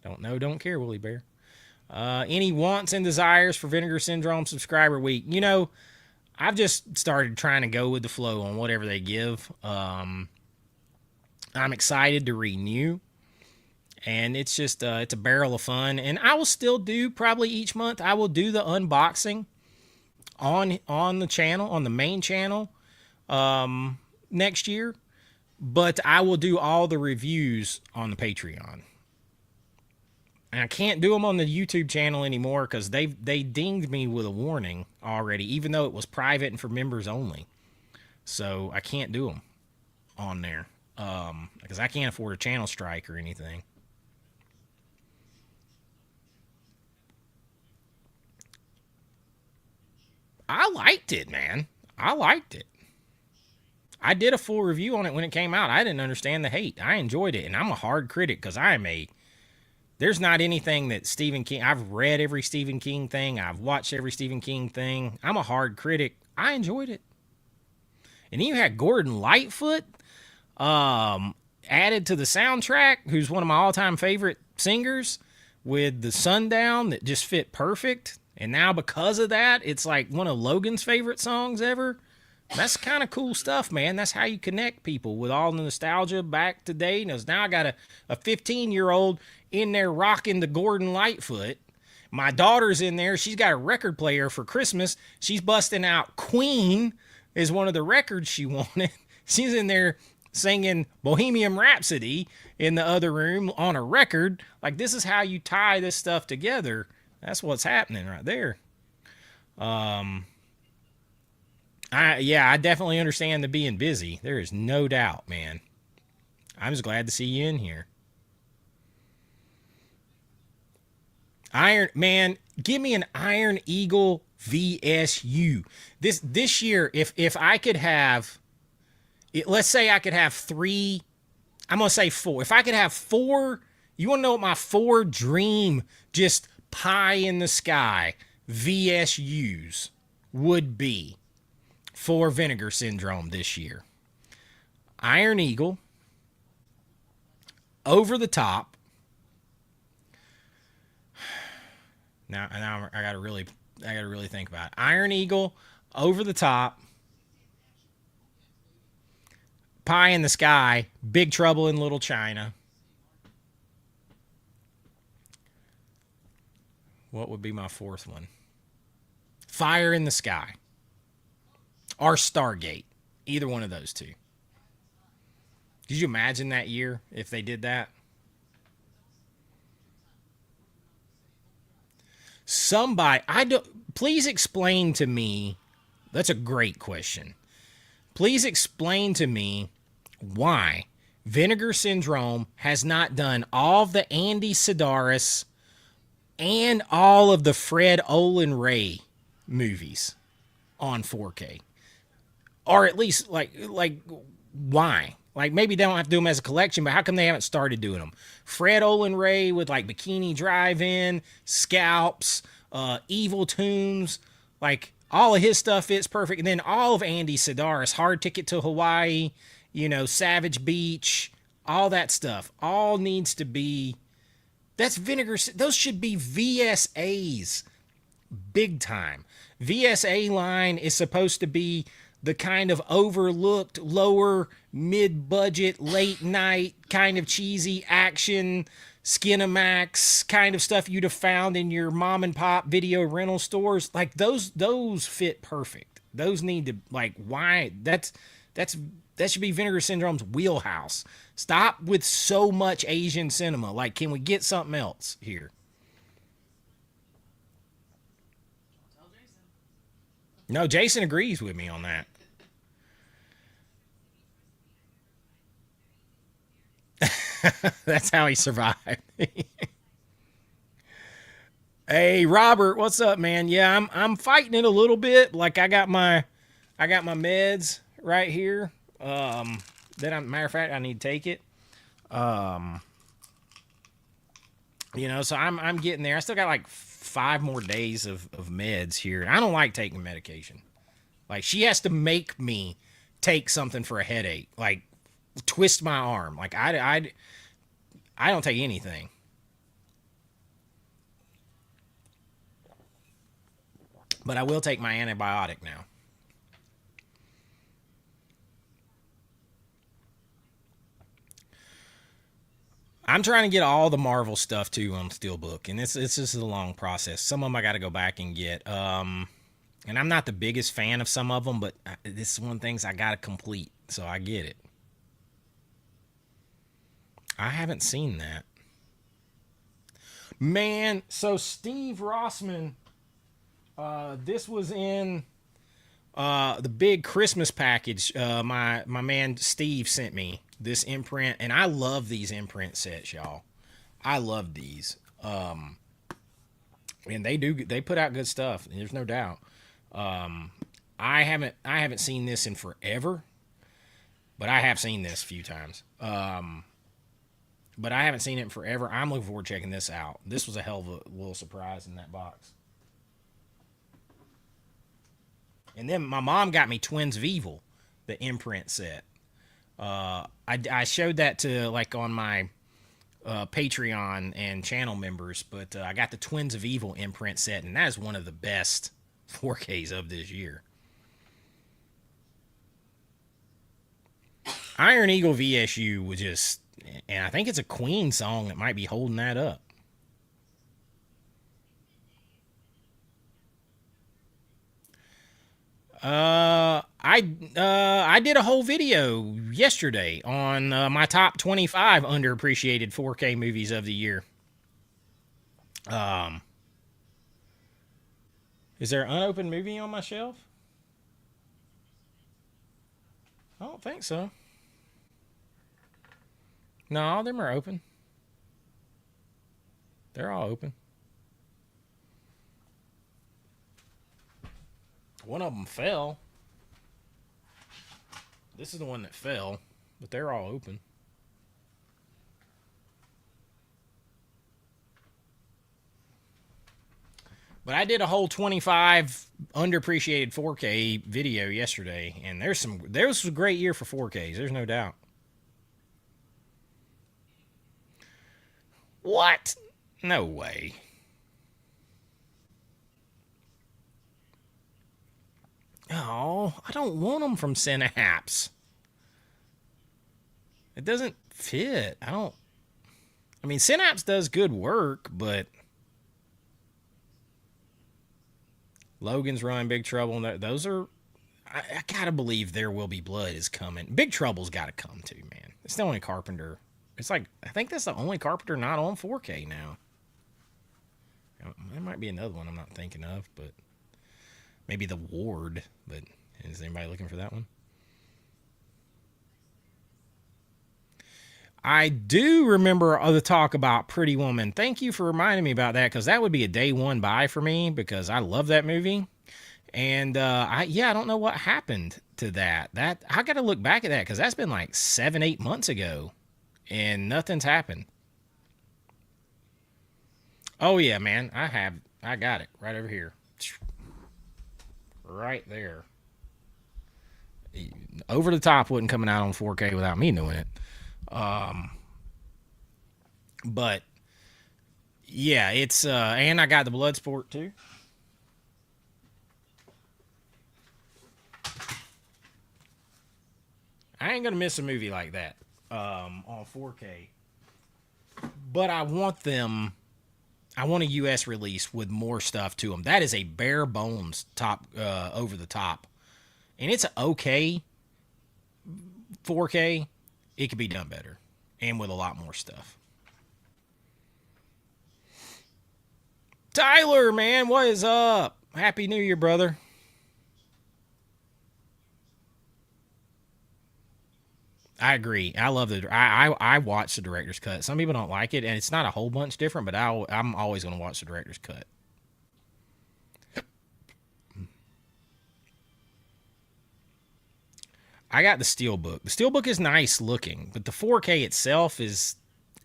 Don't know, don't care, woolly bear. Any wants and desires for Vinegar Syndrome subscriber week? I've just started trying to go with the flow on whatever they give. I'm excited to renew. And it's just, it's a barrel of fun. And I will still do, probably each month, I will do the unboxing on the channel, on the main channel, next year. But I will do all the reviews on the Patreon. And I can't do them on the YouTube channel anymore because they dinged me with a warning already, even though it was private and for members only. So I can't do them on there because I can't afford a channel strike or anything. I liked it, man. I liked it. I did a full review on it when it came out. I didn't understand the hate. I enjoyed it, and I'm a hard critic because there's not anything that Stephen King, I've read every Stephen King thing. I've watched every Stephen King thing. I'm a hard critic. I enjoyed it. And then you had Gordon Lightfoot added to the soundtrack, who's one of my all-time favorite singers, with the Sundown that just fit perfect. And now because of that, it's like one of Logan's favorite songs ever. That's kind of cool stuff, man. That's how you connect people with all the nostalgia back today. Now I got a 15-year-old in there rocking the Gordon Lightfoot. My daughter's in there. She's got a record player for Christmas. She's busting out Queen is one of the records she wanted. She's in there singing Bohemian Rhapsody in the other room on a record. Like, this is how you tie this stuff together. That's what's happening right there. I definitely understand the being busy. There is no doubt, man. I'm just glad to see you in here. Iron Man, give me an Iron Eagle VSU. This year, if I could have, let's say I could have three. I'm gonna say four. If I could have four, you want to know what my four dream just pie in the sky VSUs would be for Vinegar Syndrome this year? Iron Eagle, Over the Top. Now I gotta really think about it. Iron Eagle, Over the Top, Pie in the Sky, Big Trouble in Little China. What would be my fourth one? Fire in the Sky or Stargate. Either one of those two. Could you imagine that year if they did that? Somebody, please explain to me. That's a great question. Please explain to me why Vinegar Syndrome has not done all of the Andy Sidaris and all of the Fred Olen Ray movies on 4K, or at least like why? Like maybe they don't have to do them as a collection, but how come they haven't started doing them? Fred Olen Ray with like Bikini Drive-In, Scalps, Evil Tunes, like all of his stuff fits perfect, and then all of Andy Sidaris, Hard Ticket to Hawaii, Savage Beach, all that stuff, all needs to be. That's Vinegar. Those should be VSAs, big time. VSA line is supposed to be the kind of overlooked, lower, mid-budget, late-night, kind of cheesy action, Skinamax kind of stuff you'd have found in your mom-and-pop video rental stores. Like, those fit perfect. Those need to, why? That should be Vinegar Syndrome's wheelhouse. Stop with so much Asian cinema. Like, can we get something else here? Tell Jason. No, Jason agrees with me on that. That's how he survived. Hey, Robert, what's up, man? Yeah, I'm fighting it a little bit. Like I got my meds right here. Matter of fact, I need to take it. So I'm getting there. I still got like 5 more days of meds here. I don't like taking medication. Like she has to make me take something for a headache. Like twist my arm. Like I don't take anything. But I will take my antibiotic now. I'm trying to get all the Marvel stuff too on Steelbook, and it's just a long process. Some of them I got to go back and get. And I'm not the biggest fan of some of them, but this is one of the things I got to complete, so I get it. I haven't seen that. Man, so Steve Rossman, this was in the big Christmas package. My man Steve sent me this imprint, and I love these imprint sets, y'all. I love these. And they put out good stuff. There's no doubt. I haven't seen this in forever, but I have seen this a few times. But I haven't seen it in forever. I'm looking forward to checking this out. This was a hell of a little surprise in that box. And then my mom got me Twins of Evil, the imprint set. I showed that to like on my Patreon and channel members, but I got the Twins of Evil imprint set, and that is one of the best 4Ks of this year. Iron Eagle VSU was just, and I think it's a Queen song that might be holding that up. I did a whole video yesterday on my top 25 underappreciated 4K movies of the year. Is there an unopened movie on my shelf? I don't think so. No, them are open. They're all open. One of them fell. This is the one that fell, but they're all open. But I did a whole 25 underappreciated 4K video yesterday, and there was a great year for 4Ks. There's no doubt. What? No way. Oh, I don't want them from Synapse. It doesn't fit. I don't. I mean, Synapse does good work, but Logan's Run, Big Trouble, and those are. I gotta believe There Will Be Blood is coming. Big Trouble's gotta come too, man. It's the only Carpenter. It's like, I think that's the only Carpenter not on 4K now. There might be another one I'm not thinking of, but maybe The Ward. But is anybody looking for that one? I do remember the talk about Pretty Woman. Thank you for reminding me about that, because that would be a day one buy for me, because I love that movie. And I don't know what happened to that. I got to look back at that, because that's been like 7-8 months ago, and nothing's happened. Oh yeah, man, I got it right over here, right there. Over the Top wasn't coming out on 4K without me knowing it. But yeah, it's and I got the Bloodsport too. I ain't gonna miss a movie like that on 4K. But I want them. I want a US release with more stuff to them. That is a bare bones top over the top, and it's okay 4K. It could be done better and with a lot more stuff. Tyler, man, what is up? Happy New Year, brother. I agree. I love I watch the director's cut. Some people don't like it, and it's not a whole bunch different, but I'm always going to watch the director's cut. I got the Steelbook. The Steelbook is nice looking, but the 4K itself is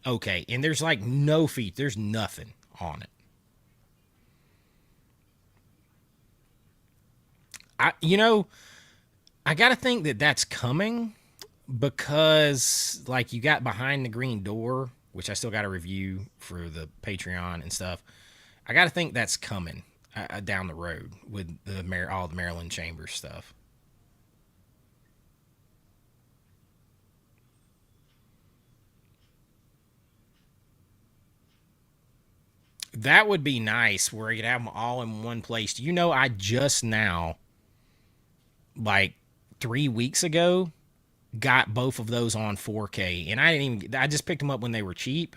okay. And there's like no feet. There's nothing on it. I got to think that that's coming, because like you got Behind the Green Door, which I still got to review for the Patreon and stuff. I got to think that's coming down the road with all the Maryland Chambers stuff. That would be nice, where you could have them all in one place. I just now, like 3 weeks ago, got both of those on 4K, and I just picked them up when they were cheap,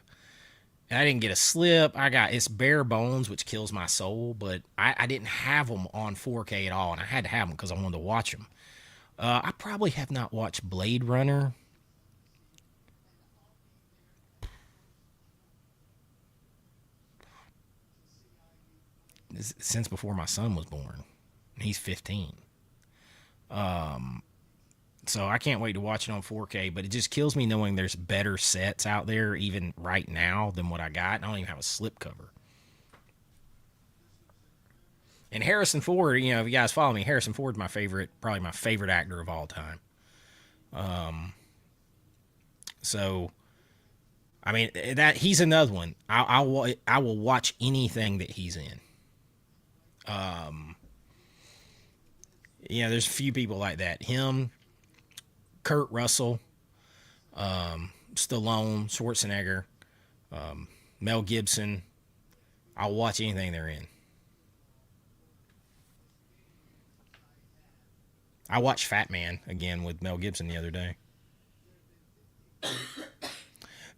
and I didn't get a slip. It's bare bones, which kills my soul, but I didn't have them on 4K at all, and I had to have them because I wanted to watch them. I probably have not watched Blade Runner since before my son was born. He's 15. So I can't wait to watch it on 4K, but it just kills me knowing there's better sets out there even right now than what I got. I don't even have a slipcover. And Harrison Ford, if you guys follow me, Harrison Ford's probably my favorite actor of all time. So, I mean, that he's another one. I will watch anything that he's in. There's a few people like that. Him, Kurt Russell, Stallone, Schwarzenegger, Mel Gibson. I'll watch anything they're in. I watched Fat Man again with Mel Gibson the other day.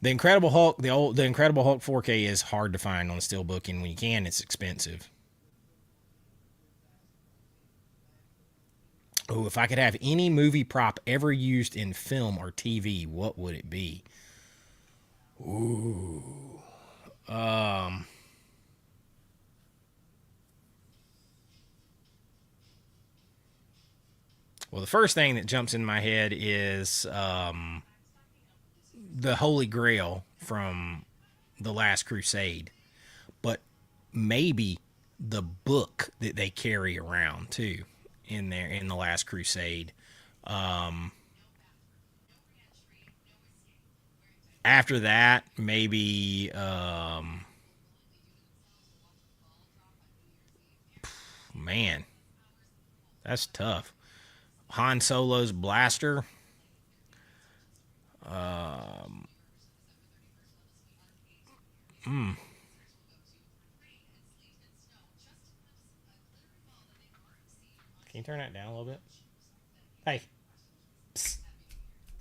The Incredible Hulk, the Incredible Hulk 4K is hard to find on the Steelbook, and when you can, it's expensive. Oh, if I could have any movie prop ever used in film or TV, what would it be? Ooh. Um. Well, the first thing that jumps in my head is the Holy Grail from the Last Crusade, but maybe the book that they carry around too in there in the Last Crusade. Um, After that, maybe man, that's tough. Han Solo's blaster. Um, mm, can you turn that down a little bit? Hey, psst,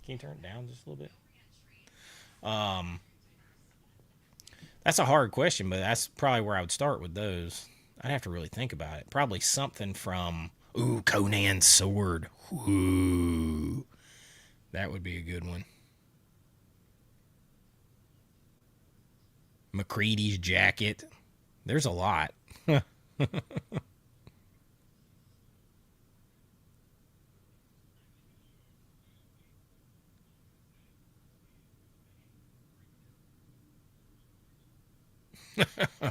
can you turn it down just a little bit? Um, that's a hard question, but that's probably where I would start with those. I'd have to really think about it. Probably something from Conan's sword. Ooh, that would be a good one. McCready's jacket. There's a lot.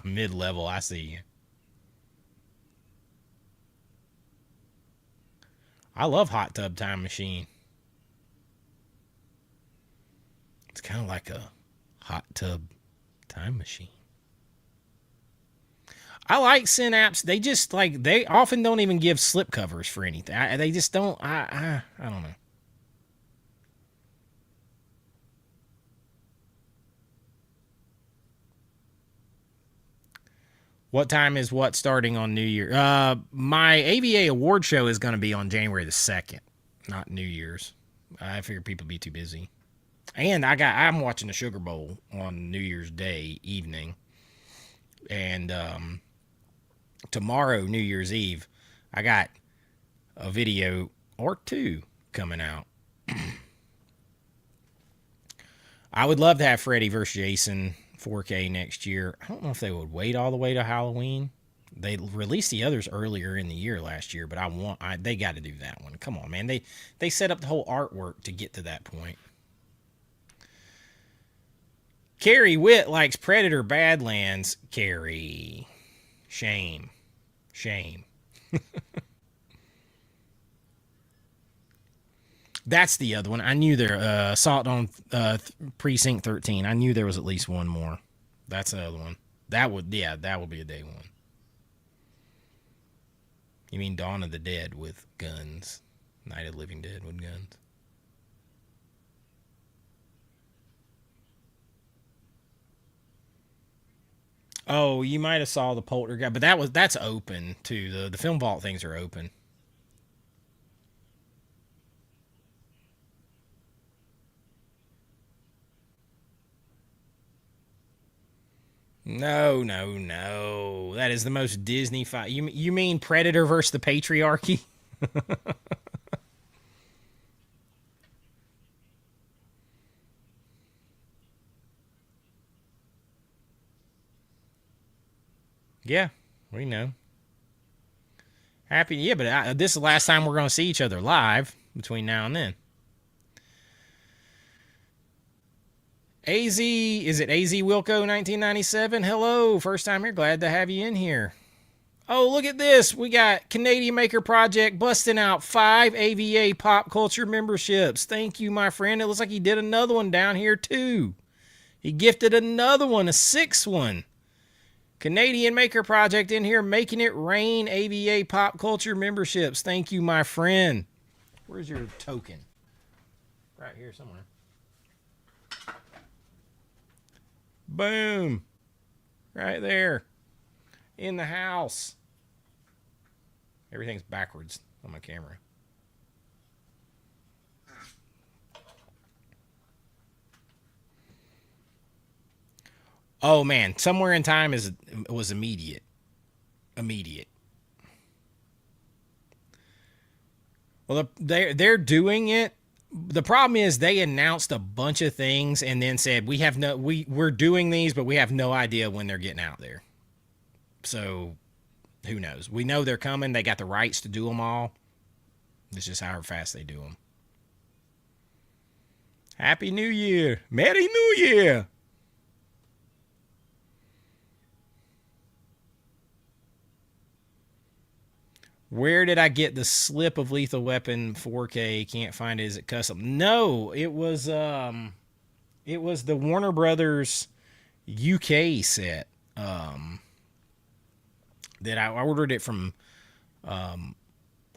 Mid level. I see you. I love Hot Tub Time Machine. It's kind of like a hot tub time machine. I like Synapse. They just like they often don't even give slip covers for anything. They just don't. I don't know. What time is what starting on New Year? My AVA award show is going to be on January the 2nd, not New Year's. I figured people would be too busy. And I'm watching the Sugar Bowl on New Year's Day evening, and tomorrow New Year's Eve, I got a video or two coming out. I would love to have Freddy vs. Jason 4K next year. I don't know if they would wait all the way to Halloween. They released the others earlier in the year last year, but they got to do that one. Come on, man. They set up the whole artwork to get to that point. Carrie Witt likes Predator Badlands. Carrie. Shame. Shame. That's the other one. I knew there. Assault on Precinct 13. I knew there was at least one more. That's another one. That would be a day one. You mean Dawn of the Dead with guns? Night of the Living Dead with guns? Oh, you might have saw the Poltergeist, but that's open too. The Film Vault things are open. No, no, no. That is the most Disney fight. You mean Predator versus the Patriarchy? Yeah, we know. Happy, yeah, but this is the last time we're going to see each other live between now and then. AZ, is it AZ Wilco 1997? Hello, first time here. Glad to have you in here. Oh, look at this. We got Canadian Maker Project busting out 5 AVA pop culture memberships. Thank you, my friend. It looks like he did another one down here, too. He gifted another one, a 6th one. Canadian Maker Project in here making it rain AVA pop culture memberships. Thank you, my friend. Where's your token? Right here somewhere. Boom. Right there. In the house. Everything's backwards on my camera. Oh man, Somewhere in Time was immediate. Immediate. Well, they're doing it, The problem is they announced a bunch of things and then said we're doing these, but we have no idea when they're getting out there. So who knows? We know they're coming. They got the rights to do them all. It's just how fast they do them. Happy New Year. Merry New Year. Where did I get the slip of Lethal Weapon 4K? Can't find it. Is it custom? No, it was the Warner Brothers UK set. That I ordered it from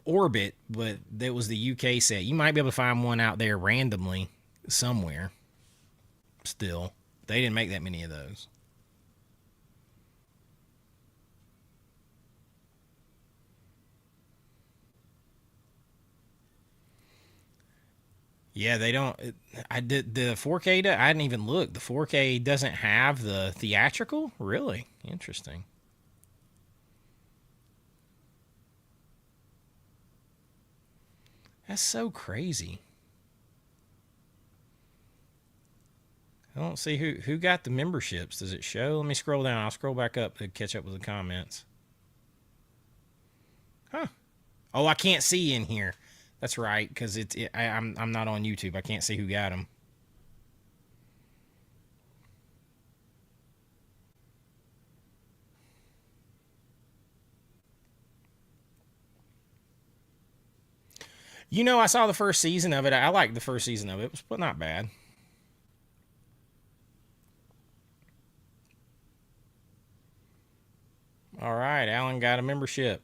Orbit, but that was the UK set. You might be able to find one out there randomly somewhere. Still, they didn't make that many of those. Yeah, they don't. I did the 4K. I didn't even look. The 4K doesn't have the theatrical. Really interesting. That's so crazy. I don't see who got the memberships. Does it show? Let me scroll down. I'll scroll back up to catch up with the comments. Huh. Oh, I can't see in here. That's right, because I'm not on YouTube. I can't see who got them. You know, I saw the first season of it. I liked the first season of it. It was not bad. All right, Alan got a membership.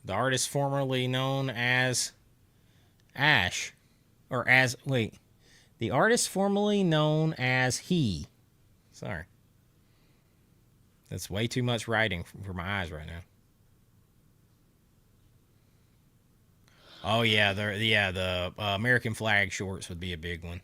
The artist formerly known as Ash. Or as, wait. The artist formerly known as He. Sorry. That's way too much writing for my eyes right now. Oh yeah, the American flag shorts would be a big one.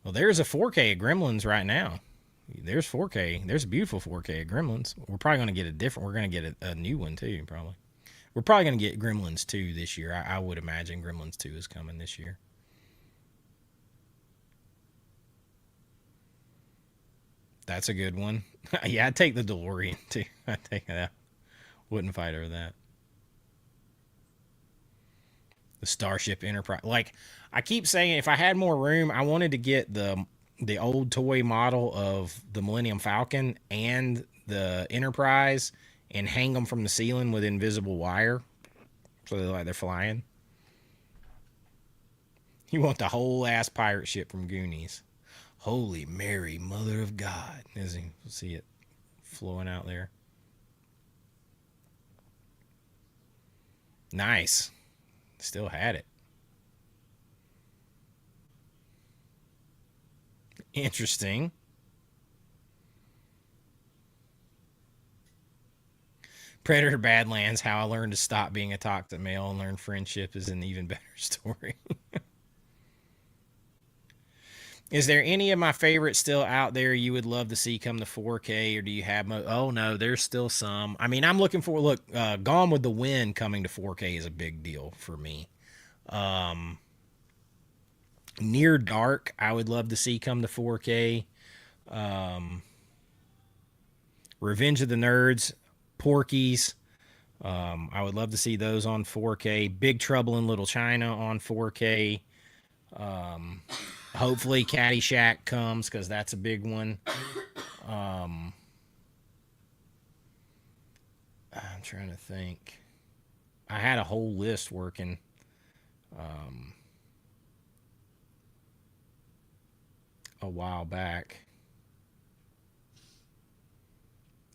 Well, there's a 4K of Gremlins right now. There's 4K. There's a beautiful 4K of Gremlins. We're probably going to get a different. We're going to get a new one too. Probably. We're probably going to get Gremlins 2 this year. I would imagine Gremlins 2 is coming this year. That's a good one. Yeah, I'd take the DeLorean too. I'd take that. Wouldn't fight over that. The Starship Enterprise. Like I keep saying, if I had more room, I wanted to get the old toy model of the Millennium Falcon and the Enterprise and hang them from the ceiling with invisible wire, so they're like they're flying. You want the whole ass pirate ship from Goonies. Holy Mary, Mother of God. As you see it flowing out there. Nice. Still had it. Interesting. Predator Badlands, how I learned to stop being a toxic male and learn friendship is an even better story. Is there any of my favorites still out there you would love to see come to 4K, or do you have? Oh no, there's still some. I mean, I'm looking for Gone with the Wind coming to 4K is a big deal for me. Um, Near Dark, I would love to see come to 4K. Um, Revenge of the Nerds, Porky's. I would love to see those on 4K. Big Trouble in Little China on 4K. Um, Hopefully Caddyshack comes because that's a big one. Um, I'm trying to think. I had a whole list working. Um, a while back.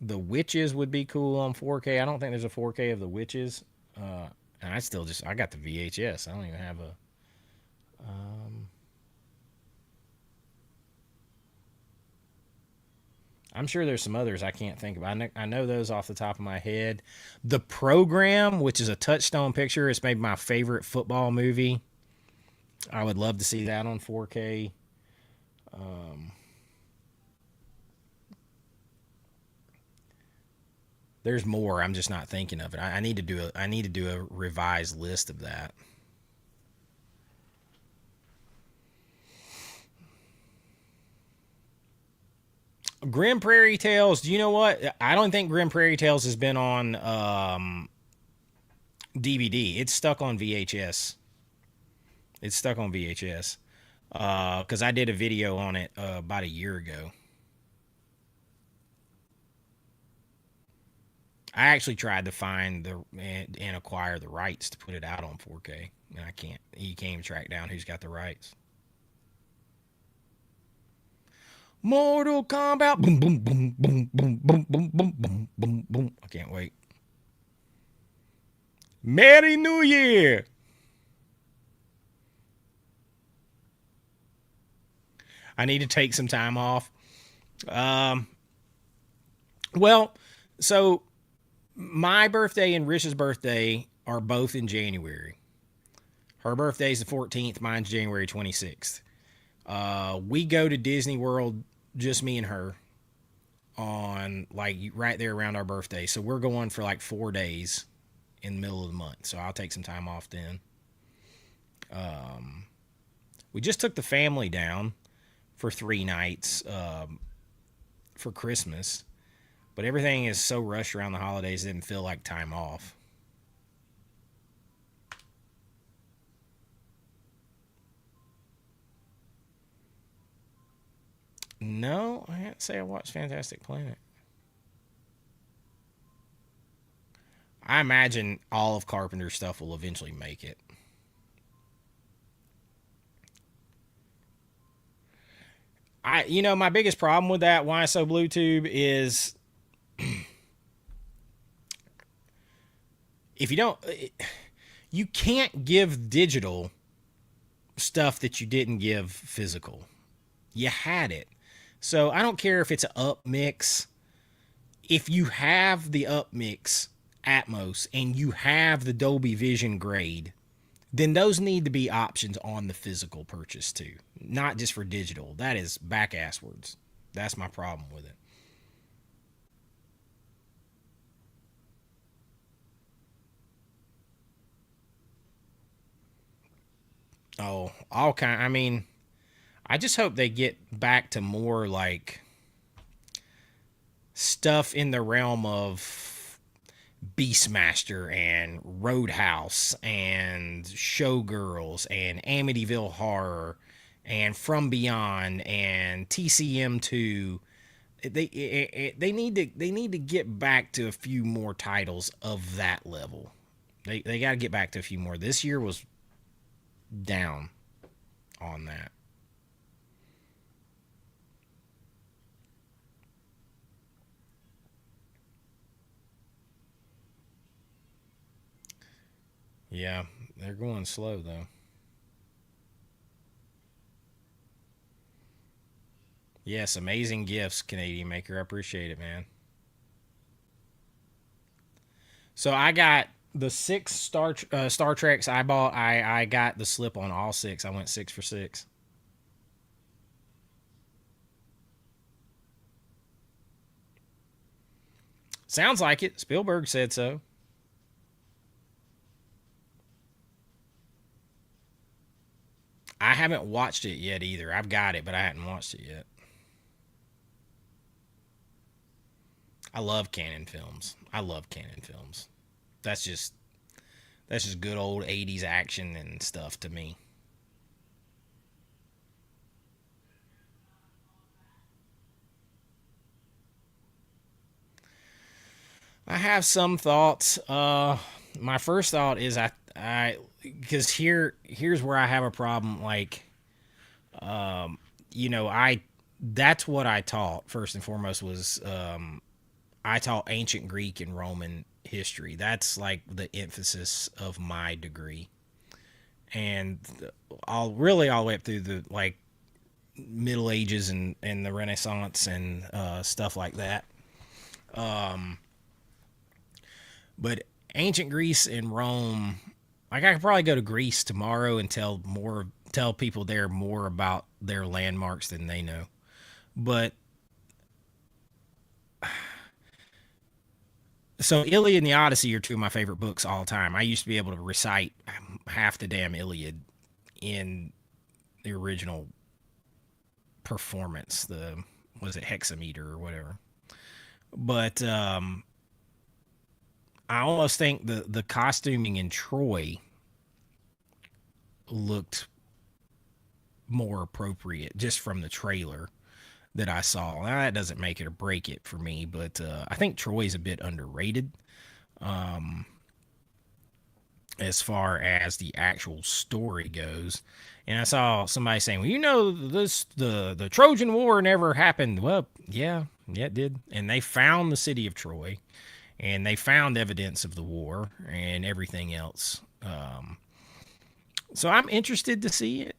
The Witches would be cool on 4K. I don't think there's a 4K of the Witches. And I got the VHS. I don't even have a. Um, I'm sure there's some others I can't think of. I know those off the top of my head. The Program, which is a Touchstone picture, it's maybe my favorite football movie. I would love to see that on 4K. Um, There's more. I'm just not thinking of it. I need to do a revised list of that. Grim Prairie Tales. Do you know what? I don't think Grim Prairie Tales has been on DVD. It's stuck on VHS. It's stuck on VHS. Because I did a video on it about a year ago. I actually tried to find and acquire the rights to put it out on 4K, and I can't. You can't even track down who's got the rights. Mortal Kombat. Boom, boom, boom, boom, boom, boom, boom, boom, boom, boom, boom. I can't wait. Merry New Year. I need to take some time off. Well, so my birthday and Rish's birthday are both in January. Her birthday's the 14th, mine's January 26th. We go to Disney World, just me and her, on like right there around our birthday. So we're going for like 4 days in the middle of the month. So I'll take some time off then. We just took the family down for 3 nights for Christmas, but everything is so rushed around the holidays, it didn't feel like time off. No, I can't say I watched Fantastic Planet. I imagine all of Carpenter's stuff will eventually make it. My biggest problem with that Why So Blue Tube is if you don't, you can't give digital stuff that you didn't give physical. You had it. So I don't care if it's an up mix. If you have the up mix Atmos and you have the Dolby Vision grade, then those need to be options on the physical purchase too, not just for digital. That is back asswards. That's my problem with it. Oh, all kind. I mean, I just hope they get back to more like stuff in the realm of Beastmaster and Roadhouse and Showgirls and Amityville Horror and From Beyond and TCM2. They need to get back to a few more titles of that level. They got to get back to a few more. This year was down on that. Yeah, they're going slow though. Yes, amazing gifts, Canadian Maker. I appreciate it, man. So I got the 6 Star Treks I bought. I got the slip on all 6. I went 6 for 6. Sounds like it. Spielberg said so. I haven't watched it yet either. I've got it, but I haven't watched it yet. I love canon films. I love canon films. That's just that's just good old 80s action and stuff to me. I have some thoughts. My first thought is I because here's where I have a problem. Like, I that's what I taught first and foremost was I taught ancient Greek and Roman history. That's like the emphasis of my degree, and all the way up through the like Middle Ages and the Renaissance and stuff like that. But ancient Greece and Rome, like I could probably go to Greece tomorrow and tell people there more about their landmarks than they know. But So Iliad and the Odyssey are two of my favorite books all time. I used to be able to recite half the damn Iliad in the original performance. The was it hexameter or whatever. But I almost think the costuming in Troy looked more appropriate just from the trailer that I saw. Now, that doesn't make it or break it for me, but I think Troy's a bit underrated as far as the actual story goes. And I saw somebody saying, "Well, you know, this the Trojan War never happened." Well, yeah, it did. And they found the city of Troy, and they found evidence of the war and everything else. So I'm interested to see it.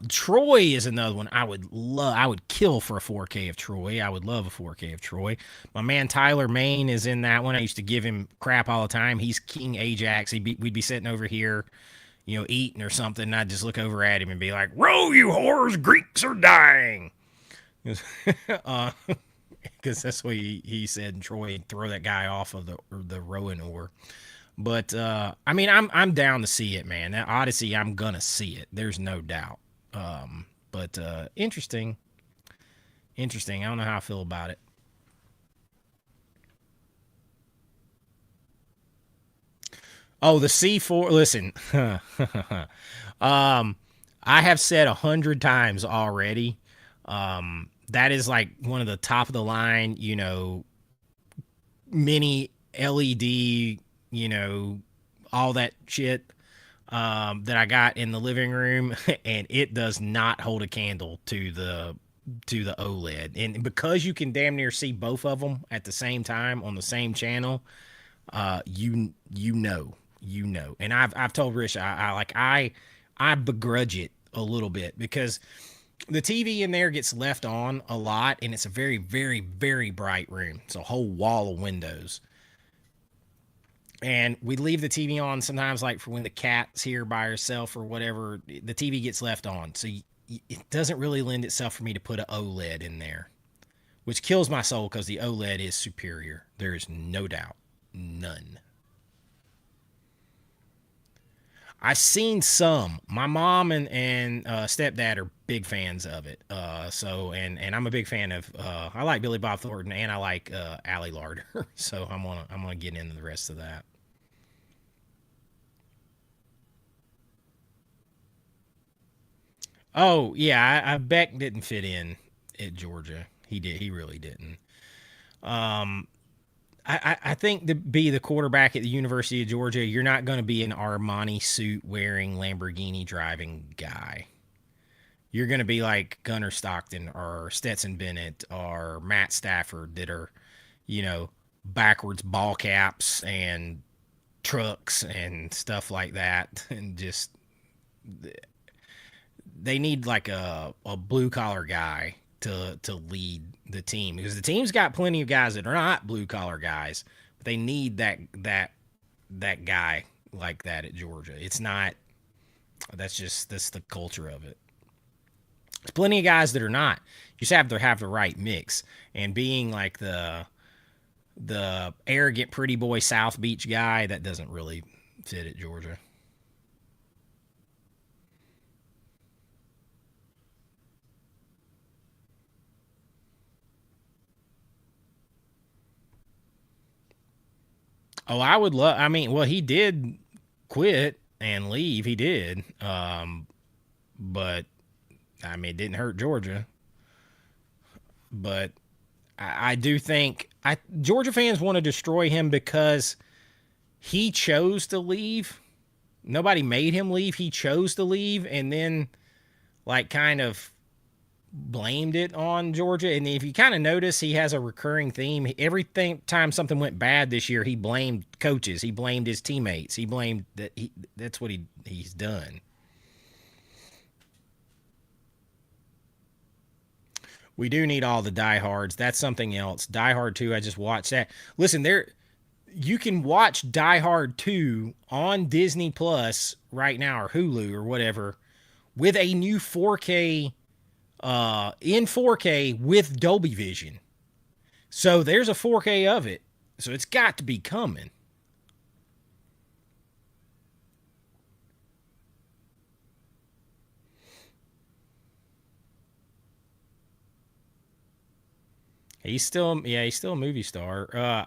Troy is another one I would love. I would kill for a 4K of Troy. I would love a 4K of Troy. My man Tyler Main is in that one. I used to give him crap all the time. He's King Ajax. We'd be sitting over here, eating or something. And I'd just look over at him and be like, "Row, you whores! Greeks are dying." Because that's what he said in Troy. And throw that guy off of the rowing oar. But I mean, I'm down to see it, man. That Odyssey, I'm gonna see it. There's no doubt. But interesting. I don't know how I feel about it. Oh, the C4. Listen, I have said 100 times already. That is like one of the top of the line, mini LED, all that shit that I got in the living room, and it does not hold a candle to the OLED. And because you can damn near see both of them at the same time on the same channel, you know. And I've told Rich I begrudge it a little bit because the TV in there gets left on a lot, and it's a very, very, very bright room. It's a whole wall of windows. And we leave the TV on sometimes, like for when the cat's here by herself or whatever, the TV gets left on. So it doesn't really lend itself for me to put an OLED in there, which kills my soul because the OLED is superior. There is no doubt. None. I've seen some. My mom and stepdad are big fans of it. And I'm a big fan of. I like Billy Bob Thornton and I like Ali Larder. So I'm gonna get into the rest of that. Oh yeah, I Beck didn't fit in at Georgia. He did. He really didn't. Um, I think to be the quarterback at the University of Georgia, you're not going to be an Armani suit wearing Lamborghini driving guy. You're going to be like Gunnar Stockton or Stetson Bennett or Matt Stafford that are, you know, backwards ball caps and trucks and stuff like that. And just, they need like a blue collar guy to lead the team because the team's got plenty of guys that are not blue collar guys, but they need that guy like that at Georgia. It's not. That's the culture of it. There's plenty of guys that are not. You just have the right mix. And being like the arrogant pretty boy South Beach guy, that doesn't really fit at Georgia. Oh, I would love. I mean, well, he did quit and leave. He did, but I mean, it didn't hurt Georgia. But I do think Georgia fans want to destroy him because he chose to leave. Nobody made him leave. He chose to leave, and then like kind of blamed it on Georgia. And if you kind of notice, he has a recurring theme. Everything time something went bad this year, he blamed coaches. He blamed his teammates. He blamed that. That's what he's done. We do need all the diehards. That's something else. Die Hard 2, I just watched that. Listen, there you can watch Die Hard 2 on Disney Plus right now or Hulu or whatever with a new 4K in 4K with Dolby Vision. So there's a 4K of it So it's got to be coming. He's still, yeah, he's still a movie star.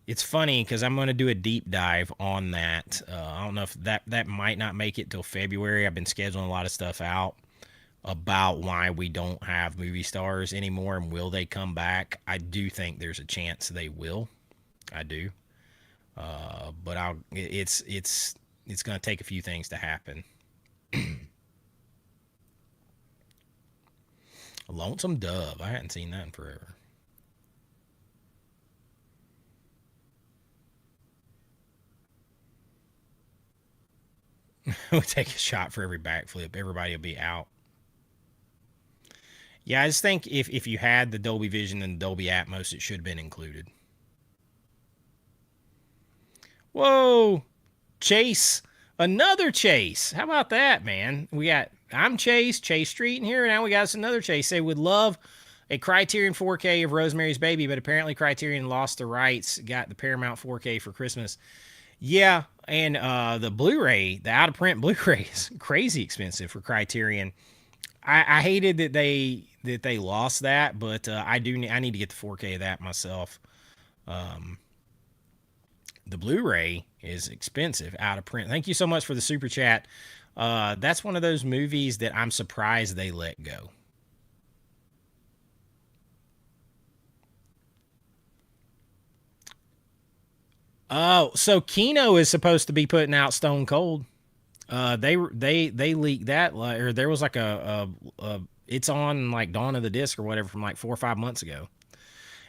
It's funny because I'm going to do a deep dive on that. I don't know if that might not make it till February. I've been scheduling a lot of stuff out about why we don't have movie stars anymore and will they come back. I do think there's a chance they will. I do. But it's going to take a few things to happen. Lonesome Dove. I hadn't seen that in forever. We'll take a shot for every backflip. Everybody will be out. Yeah, I just think if you had the Dolby Vision and Dolby Atmos, it should have been included. Whoa, Chase, another Chase. How about that, man? I'm Chase Street in here. Now we got us another Chase. They would love a Criterion 4K of Rosemary's Baby, but apparently Criterion lost the rights. Got the Paramount 4K for Christmas. Yeah, and the Blu-ray, the out-of-print Blu-ray is crazy expensive for Criterion. I hated that they lost that, but I need to get the 4K of that myself. The Blu-ray is expensive out of print. Thank you so much for the super chat. That's one of those movies that I'm surprised they let go. Oh, so Kino is supposed to be putting out Stone Cold. They leaked that, or there was like a it's on like Dawn of the Disc or whatever from like 4 or 5 months ago.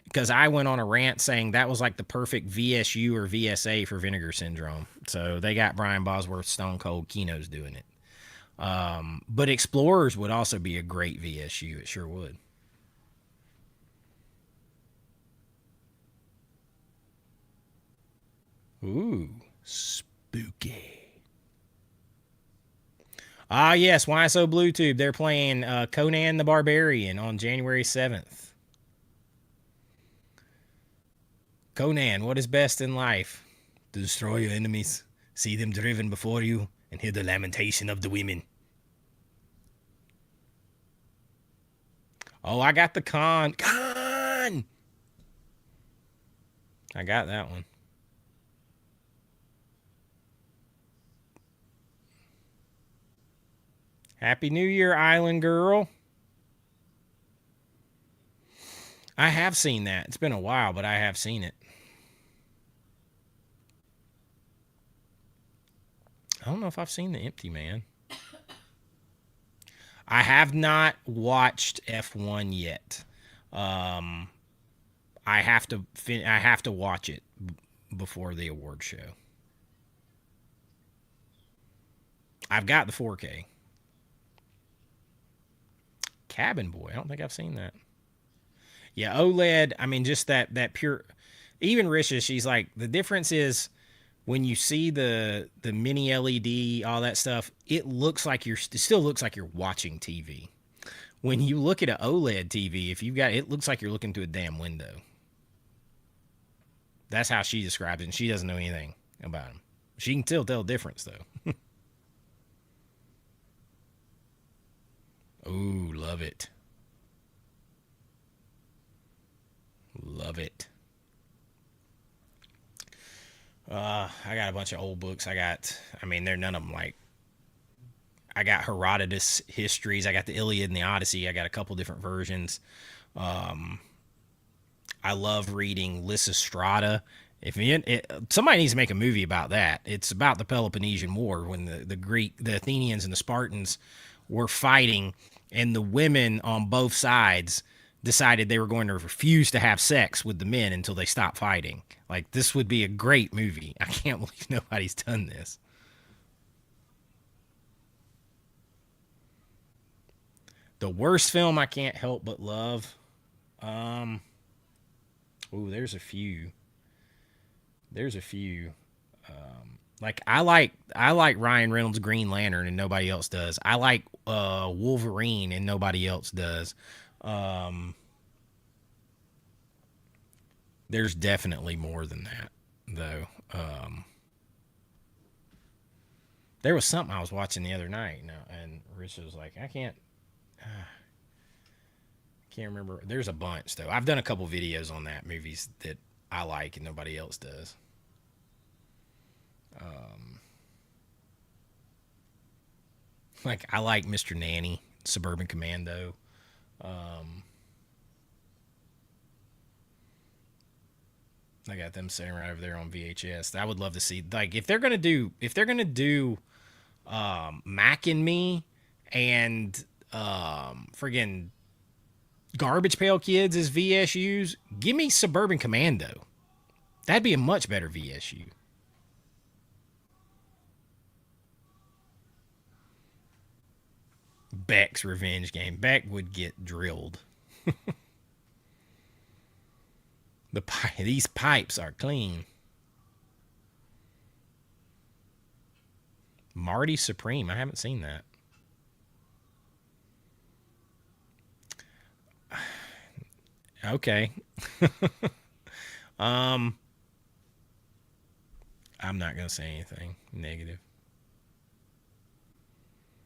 Because I went on a rant saying that was like the perfect VSU or VSA for Vinegar Syndrome. So they got Brian Bosworth, Stone Cold, Kino's doing it. But Explorers would also be a great VSU. It sure would. Ooh, spooky. Ah, yes, YSO Bluetooth. They're playing Conan the Barbarian on January 7th. Conan, what is best in life? To destroy your enemies, see them driven before you, and hear the lamentation of the women. Oh, I got the Con. I got that one. Happy New Year, Island Girl. I have seen that. It's been a while, but I have seen it. I don't know if I've seen The Empty Man. I have not watched F1 yet. I have to watch it before the award show. I've got the 4K. Cabin Boy. I don't think I've seen that. Yeah, OLED. I mean, just that pure. Even Risha, she's like, the difference is when you see the mini LED, all that stuff. It still looks like you're watching TV. When you look at an OLED TV, it looks like you're looking through a damn window. That's how she describes it, and she doesn't know anything about them. She can still tell the difference though. Ooh, love it. Love it. I got a bunch of old books. They're none of them like. I got Herodotus histories. I got the Iliad and the Odyssey. I got a couple different versions. I love reading Lysistrata. Somebody needs to make a movie about that. It's about the Peloponnesian War when the Athenians and the Spartans were fighting, and the women on both sides decided they were going to refuse to have sex with the men until they stopped fighting. Like, this would be a great movie. I can't believe nobody's done this. The worst film I can't help but love. There's a few. Like I like Ryan Reynolds' Green Lantern and nobody else does. I like Wolverine and nobody else does. There's definitely more than that, though. There was something I was watching the other night, and Rich was like, I can't remember. There's a bunch, though. I've done a couple videos on that, movies that I like and nobody else does. Like, I like Mr. Nanny, Suburban Commando. I got them sitting right over there on VHS. I would love to see, like, if they're gonna do Mac and Me and friggin' Garbage Pail Kids as VSUs, give me Suburban Commando. That'd be a much better VSU. Beck's revenge game. Beck would get drilled. These pipes are clean. Marty Supreme. I haven't seen that. Okay. um, I'm not gonna say anything negative.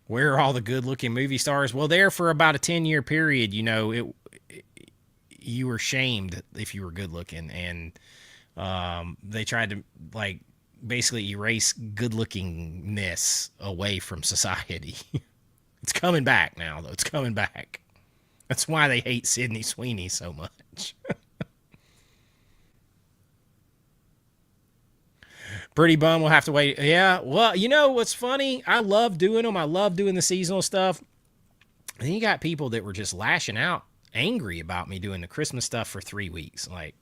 Where are all the good-looking movie stars? Well, there for about a 10-year period, you were shamed if you were good-looking, and they tried to like basically erase good-lookingness away from society. It's coming back now, though. It's coming back. That's why they hate Sydney Sweeney so much. Pretty bum will have to wait. Yeah, well, you know what's funny? I love doing them. I love doing the seasonal stuff. And then you got people that were just lashing out, angry about me doing the Christmas stuff for 3 weeks. Like,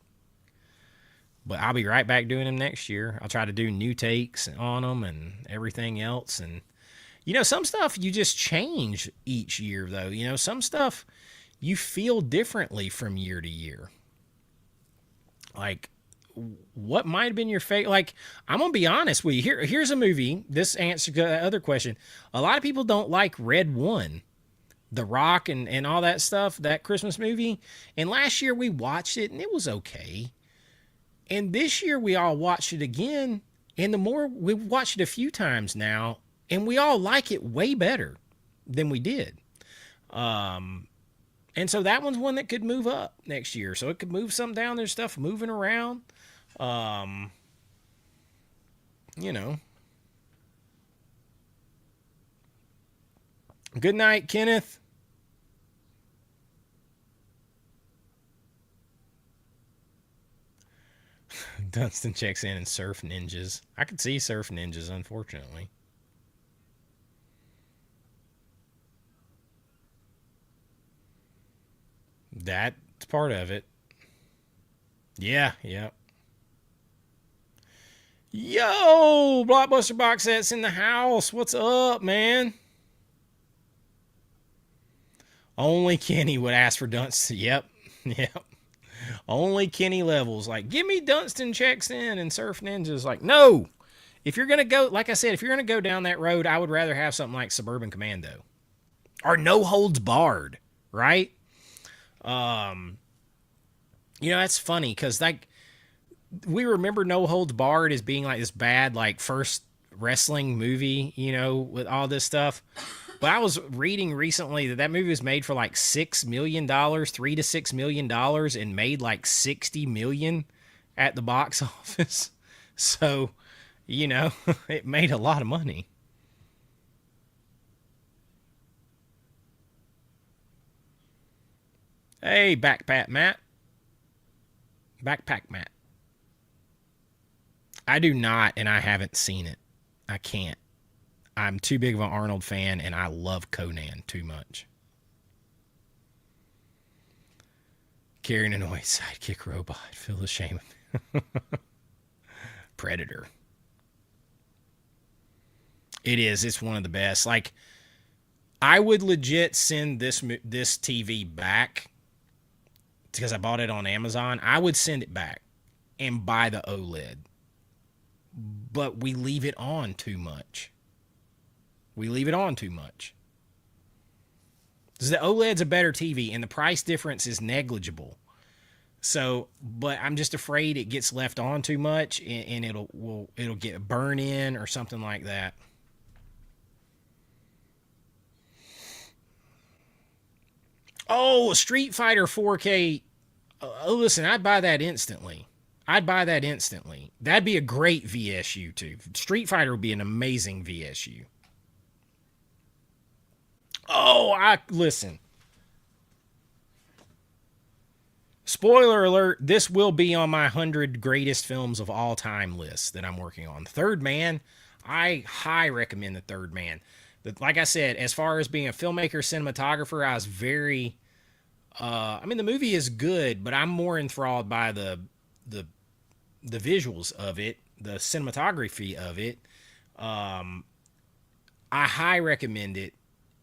but I'll be right back doing them next year. I'll try to do new takes on them and everything else. And, some stuff you just change each year, though. Some stuff you feel differently from year to year. Like, what might have been your favorite? Like, I'm gonna be honest with you. Here's a movie. This answers the other question. A lot of people don't like Red One, The Rock, and all that stuff. That Christmas movie. And last year we watched it and it was okay. And this year we all watched it again. And the more we've watched it a few times now, and we all like it way better than we did. And so that one's one that could move up next year. So it could move something down. There's stuff moving around. You know. Good night, Kenneth. Dunstan checks in and Surf Ninjas. I could see Surf Ninjas, unfortunately. That's part of it. Yeah, yeah. Yo, Blockbuster box sets in the house. What's up, man? Only Kenny would ask for Dunstan. Yep, yep. Only Kenny levels. Like, give me Dunstan checks in and Surf Ninjas. Like, no. If you're going to go, like I said, if you're going to go down that road, I would rather have something like Suburban Commando. Or No Holds Barred, right? That's funny because, like, we remember No Holds Barred as being like this bad, like, first wrestling movie, with all this stuff. But I was reading recently that movie was made for like $6 million, $3 to $6 million, and made like 60 million at the box office. So, it made a lot of money. Hey, Backpack Matt. Backpack Matt. I do not, and I haven't seen it. I can't. I'm too big of an Arnold fan, and I love Conan too much. Carrying an annoyed sidekick robot. Feel the shame. Predator. It is. It's one of the best. Like, I would legit send this TV back because I bought it on Amazon. I would send it back and buy the OLED. But we leave it on too much. We leave it on too much. Because the OLED's a better TV, and the price difference is negligible. So, but I'm just afraid it gets left on too much and it'll get burn in or something like that. Oh, Street Fighter 4K. Listen, I'd buy that instantly. I'd buy that instantly. That'd be a great VSU too. Street Fighter would be an amazing VSU. Oh, I listen. Spoiler alert, this will be on my 100 greatest films of all time list that I'm working on. Third Man, I high recommend The Third Man. Like I said, as far as being a filmmaker, cinematographer, I was very I mean the movie is good, but I'm more enthralled by the the visuals of it, the cinematography of it. Um I high recommend it.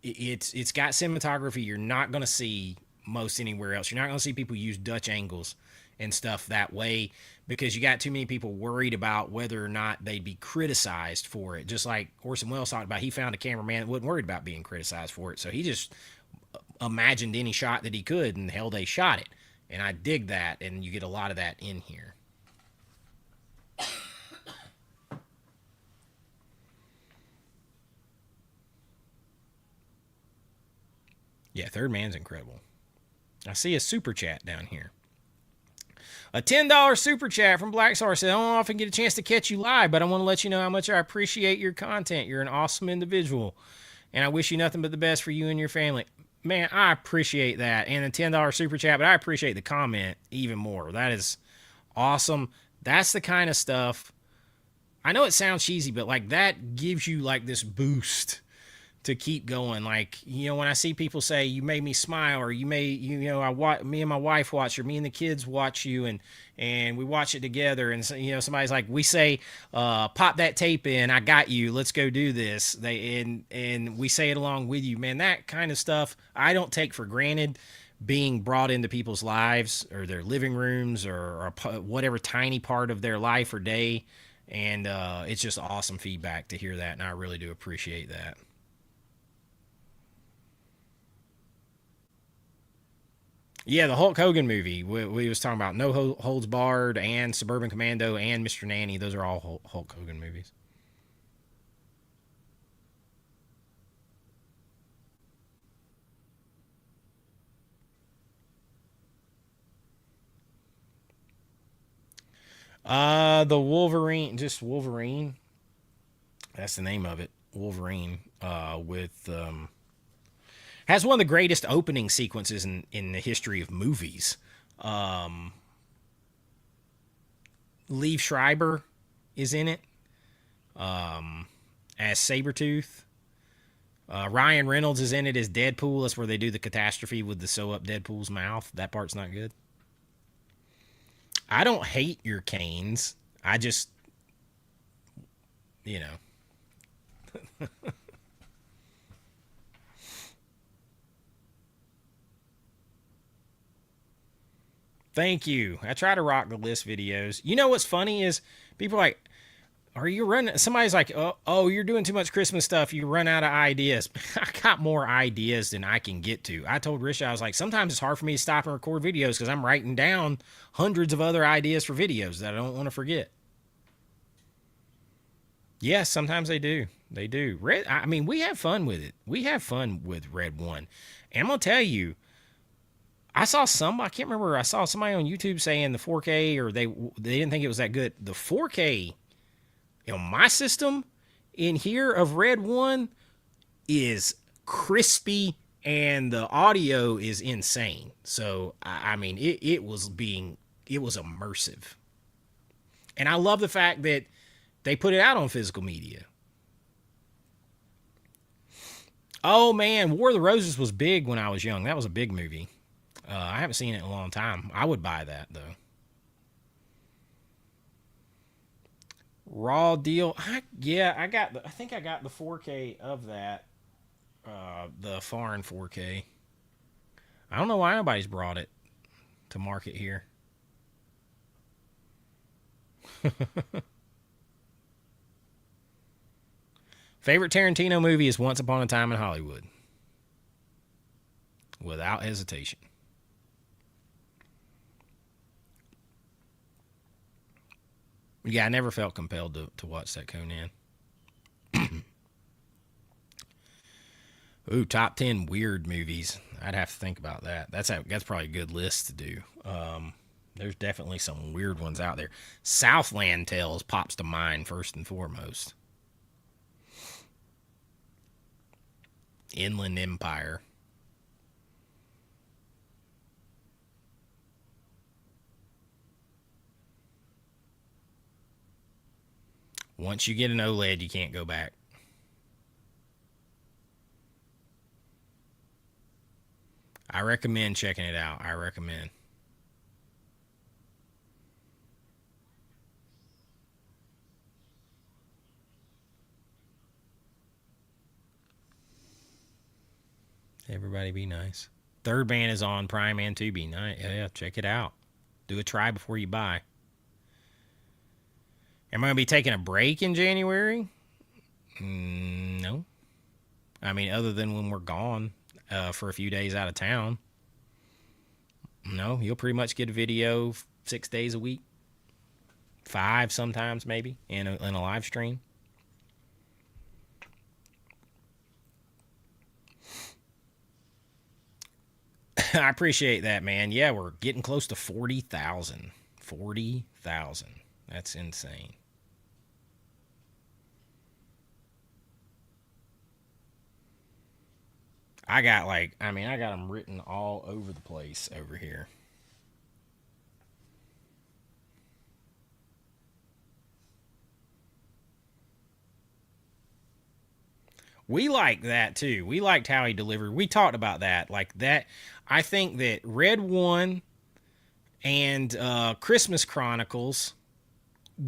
It's got cinematography you're not going to see most anywhere else. You're not going to see people use Dutch angles and stuff that way because you got too many people worried about whether or not they'd be criticized for it. Just like Orson Welles talked about, he found a cameraman that wasn't worried about being criticized for it. So he just imagined any shot that he could and hell they shot it. And I dig that, and you get a lot of that in here. Yeah, Third Man's incredible. I see a super chat down here. A $10 super chat from Black Star said, I don't often get a chance to catch you live, but I want to let you know how much I appreciate your content. You're an awesome individual, and I wish you nothing but the best for you and your family. Man, I appreciate that. And a $10 super chat, but I appreciate the comment even more. That is awesome. That's the kind of stuff. I know it sounds cheesy, but like that gives you like this boost to keep going. Like, you know, when I see people say you made me smile, or you know, me and my wife watch, or me and the kids watch you, and we watch it together, and so, you know, somebody's like, we say pop that tape in, I got you, let's go do this, and we say it along with you, man. That kind of stuff I don't take for granted, being brought into people's lives or their living rooms, or whatever tiny part of their life or day. And it's just awesome feedback to hear that, and I really do appreciate that. Yeah, the Hulk Hogan movie. We was talking about No Holds Barred and Suburban Commando and Mr. Nanny. Those are all Hulk Hogan movies. The Wolverine, just Wolverine. That's the name of it. Wolverine. With has one of the greatest opening sequences in the history of movies. Um, Liev Schreiber is in it as Sabretooth. Ryan Reynolds is in it as Deadpool. That's where they do the catastrophe with the sew up Deadpool's mouth. That part's not good. I don't hate your canes. I just, you know. Thank you. I try to rock the list videos. You know what's funny is people are like, are you running? Somebody's like, oh, you're doing too much Christmas stuff. You run out of ideas. I got more ideas than I can get to. I told Risha, I was like, sometimes it's hard for me to stop and record videos because I'm writing down hundreds of other ideas for videos that I don't want to forget. Yes, sometimes they do. They do. Red. I mean, we have fun with it. We have fun with Red One, and I'm gonna tell you, I saw some. I can't remember. I saw somebody on YouTube saying the 4K, or they didn't think it was that good. The 4K on my system in here of Red One is crispy, and the audio is insane. So I mean, it was immersive, and I love the fact that they put it out on physical media. Oh man, War of the Roses was big when I was young. That was a big movie. I haven't seen it in a long time. I would buy that though. Raw deal. Yeah, I got. I think I got the 4K of that. The foreign 4K. I don't know why nobody's brought it to market here. Favorite Tarantino movie is Once Upon a Time in Hollywood, without hesitation. Yeah, I never felt compelled to watch that Conan. Ooh, top 10 weird movies. I'd have to think about that. That's probably a good list to do. There's definitely some weird ones out there. Southland Tales pops to mind first and foremost. Inland Empire. Once you get an OLED, you can't go back. I recommend checking it out. I recommend. Everybody be nice. Third Band is on Prime and Tubi. Nice. Yeah, check it out. Do a try before you buy. Am I going to be taking a break in January? No. I mean, other than when we're gone for a few days out of town. No, you'll pretty much get a video 6 days a week. 5 sometimes, maybe, in a live stream. I appreciate that, man. Yeah, we're getting close to 40,000. 40,000. That's insane. I got them written all over the place over here. We like that too. We liked how he delivered. We talked about that. Like that, I think that Red One and Christmas Chronicles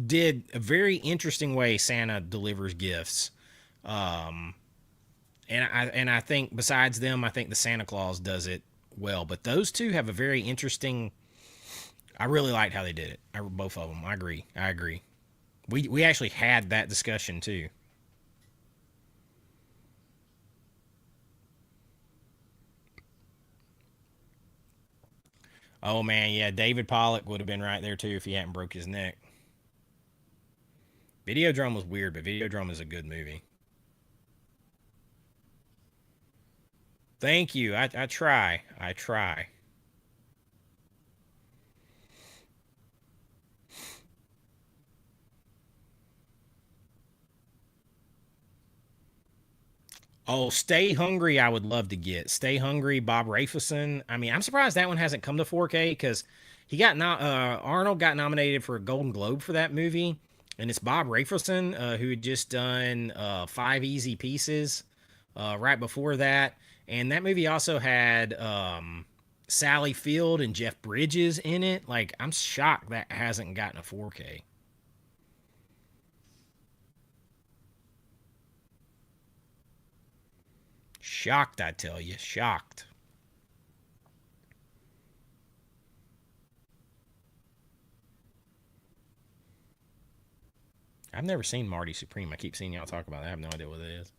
did a very interesting way Santa delivers gifts. Um, and I think besides them, I think the Santa Claus does it well. But those two have a very interesting. I really liked how they did it. Both of them. I agree. I agree. We actually had that discussion too. Oh man, yeah, David Pollock would have been right there too if he hadn't broke his neck. Videodrome was weird, but Videodrome is a good movie. Thank you. I try. I try. Oh, Stay Hungry, I would love to get. Stay Hungry, Bob Rafelson. I mean, I'm surprised that one hasn't come to 4K because Arnold got nominated for a Golden Globe for that movie, and it's Bob Rafelson who had just done Five Easy Pieces right before that, and that movie also had Sally Field and Jeff Bridges in it. Like, I'm shocked that hasn't gotten a 4K. Shocked, I tell you, shocked. I've never seen Marty Supreme. I keep seeing y'all talk about it. I have no idea what it is.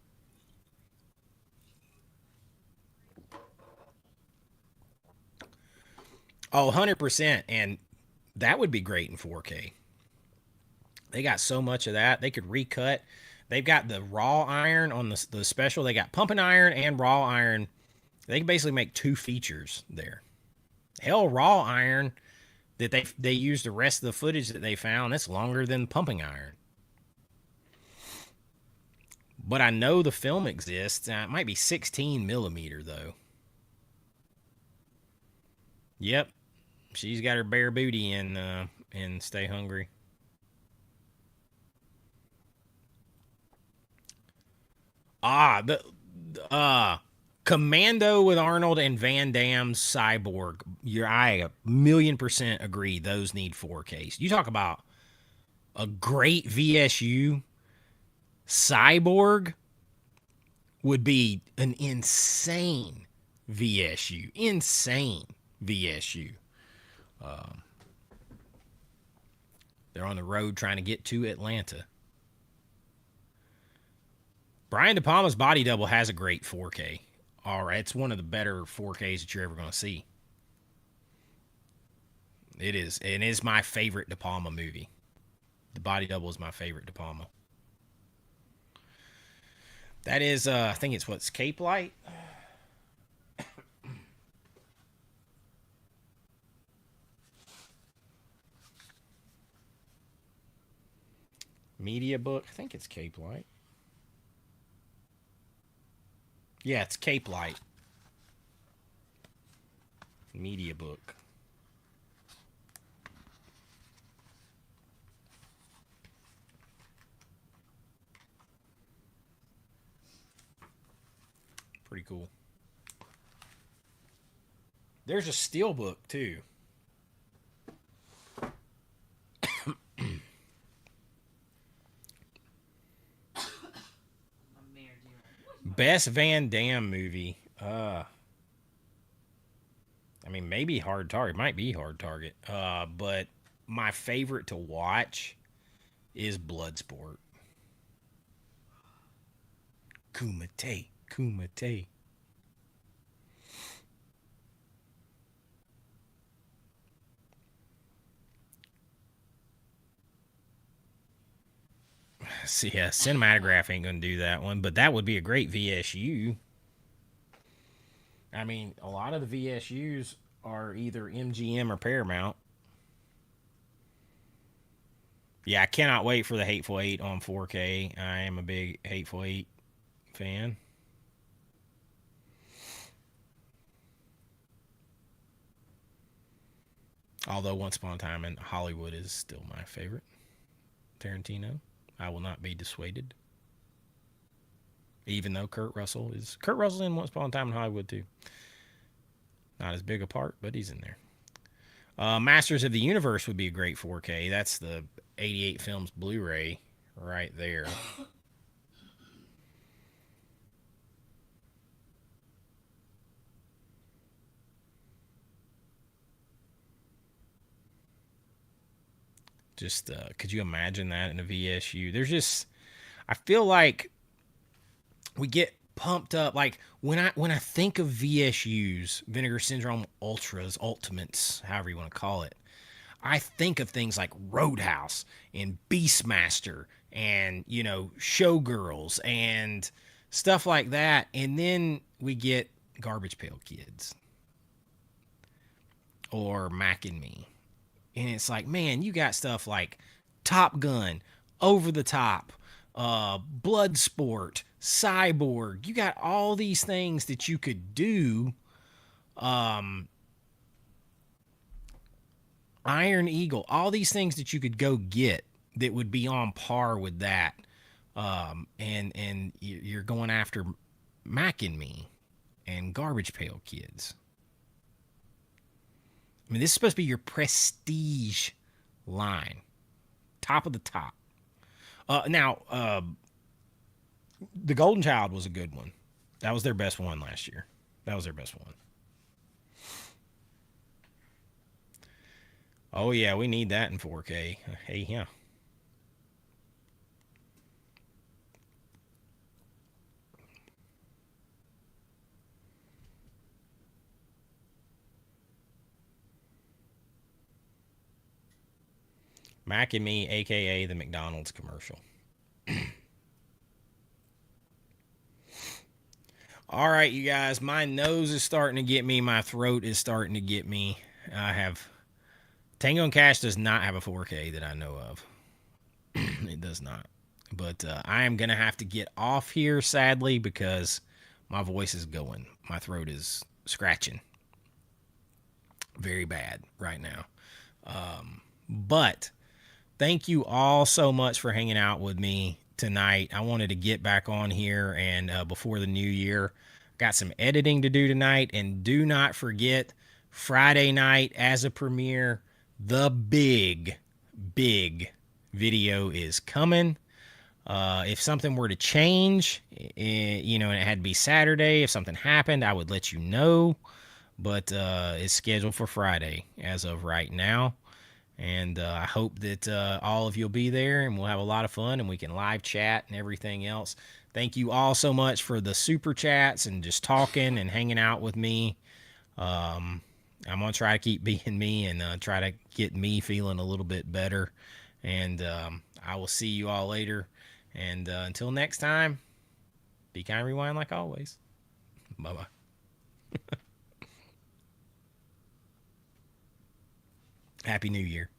Oh, 100%. And that would be great in 4K. They got so much of that. They could recut. They've got the raw iron on the special. They got pumping iron and raw iron. They can basically make 2 features there. Hell, raw iron that they use the rest of the footage that they found. That's longer than pumping iron. But I know the film exists. It might be 16 millimeter though. Yep, she's got her bare booty in Stay Hungry. The Commando with Arnold and Van Damme's Cyborg. I a million% agree. Those need 4Ks. You talk about a great VSU. Cyborg would be an insane VSU. Insane VSU. Um, they're on the road trying to get to Atlanta. Brian De Palma's Body Double has a great 4K. All right, it's one of the better 4Ks that you're ever going to see. It is, and it is my favorite De Palma movie. the body double is my favorite De Palma. That is, I think it's what's Cape Light. Media book. I think it's Cape Light. Yeah, it's Cape Light. Media book. Pretty cool. There's a steel book too. Best Van Damme movie. I mean, maybe Hard Target. Might be Hard Target. But my favorite to watch is Bloodsport. Kumite. Kumite. See, yeah, Cinematograph ain't gonna do that one, but that would be a great VSU. I mean, a lot of the VSUs are either MGM or Paramount. Yeah, I cannot wait for the Hateful Eight on 4K. I am a big Hateful Eight fan. Although Once Upon a Time in Hollywood is still my favorite. Tarantino. I will not be dissuaded. Even though Kurt Russell's in Once Upon a Time in Hollywood too. Not as big a part, but he's in there. Masters of the Universe would be a great 4K. That's the 88 Films Blu-ray right there. Just could you imagine that in a VSU? There's just, I feel like we get pumped up. Like when I think of VSUs, Vinegar Syndrome Ultras, Ultimates, however you want to call it, I think of things like Roadhouse and Beastmaster and, you know, Showgirls and stuff like that. And then we get Garbage Pail Kids or Mac and Me. And it's like, man, you got stuff like Top Gun, Over the Top, Bloodsport, Cyborg. You got all these things that you could do. Iron Eagle, all these things that you could go get that would be on par with that. And you're going after Mac and Me and Garbage Pail Kids. I mean, this is supposed to be your prestige line. Top of the top. Now, The Golden Child was a good one. That was their best one last year. That was their best one. Oh, yeah, we need that in 4K. Hey, yeah. Mac and Me, a.k.a. the McDonald's commercial. All right, you guys, my nose is starting to get me. My throat is starting to get me. I have... Tango and Cash does not have a 4K that I know of. It does not. But I am going to have to get off here, sadly, because my voice is going. My throat is scratching very bad right now. But thank you all so much for hanging out with me tonight. I wanted to get back on here and before the new year. Got some editing to do tonight. And do not forget, Friday night as a premiere, the big video is coming. If something were to change, you know, and it had to be Saturday, if something happened, I would let you know. But it's scheduled for Friday as of right now. And I hope that all of you will be there and we'll have a lot of fun and we can live chat and everything else. Thank you all so much for the super chats and just talking and hanging out with me. I'm going to try to keep being me and try to get me feeling a little bit better And I will see you all later. And until next time, be kind, rewind like always. Bye bye. Happy New Year.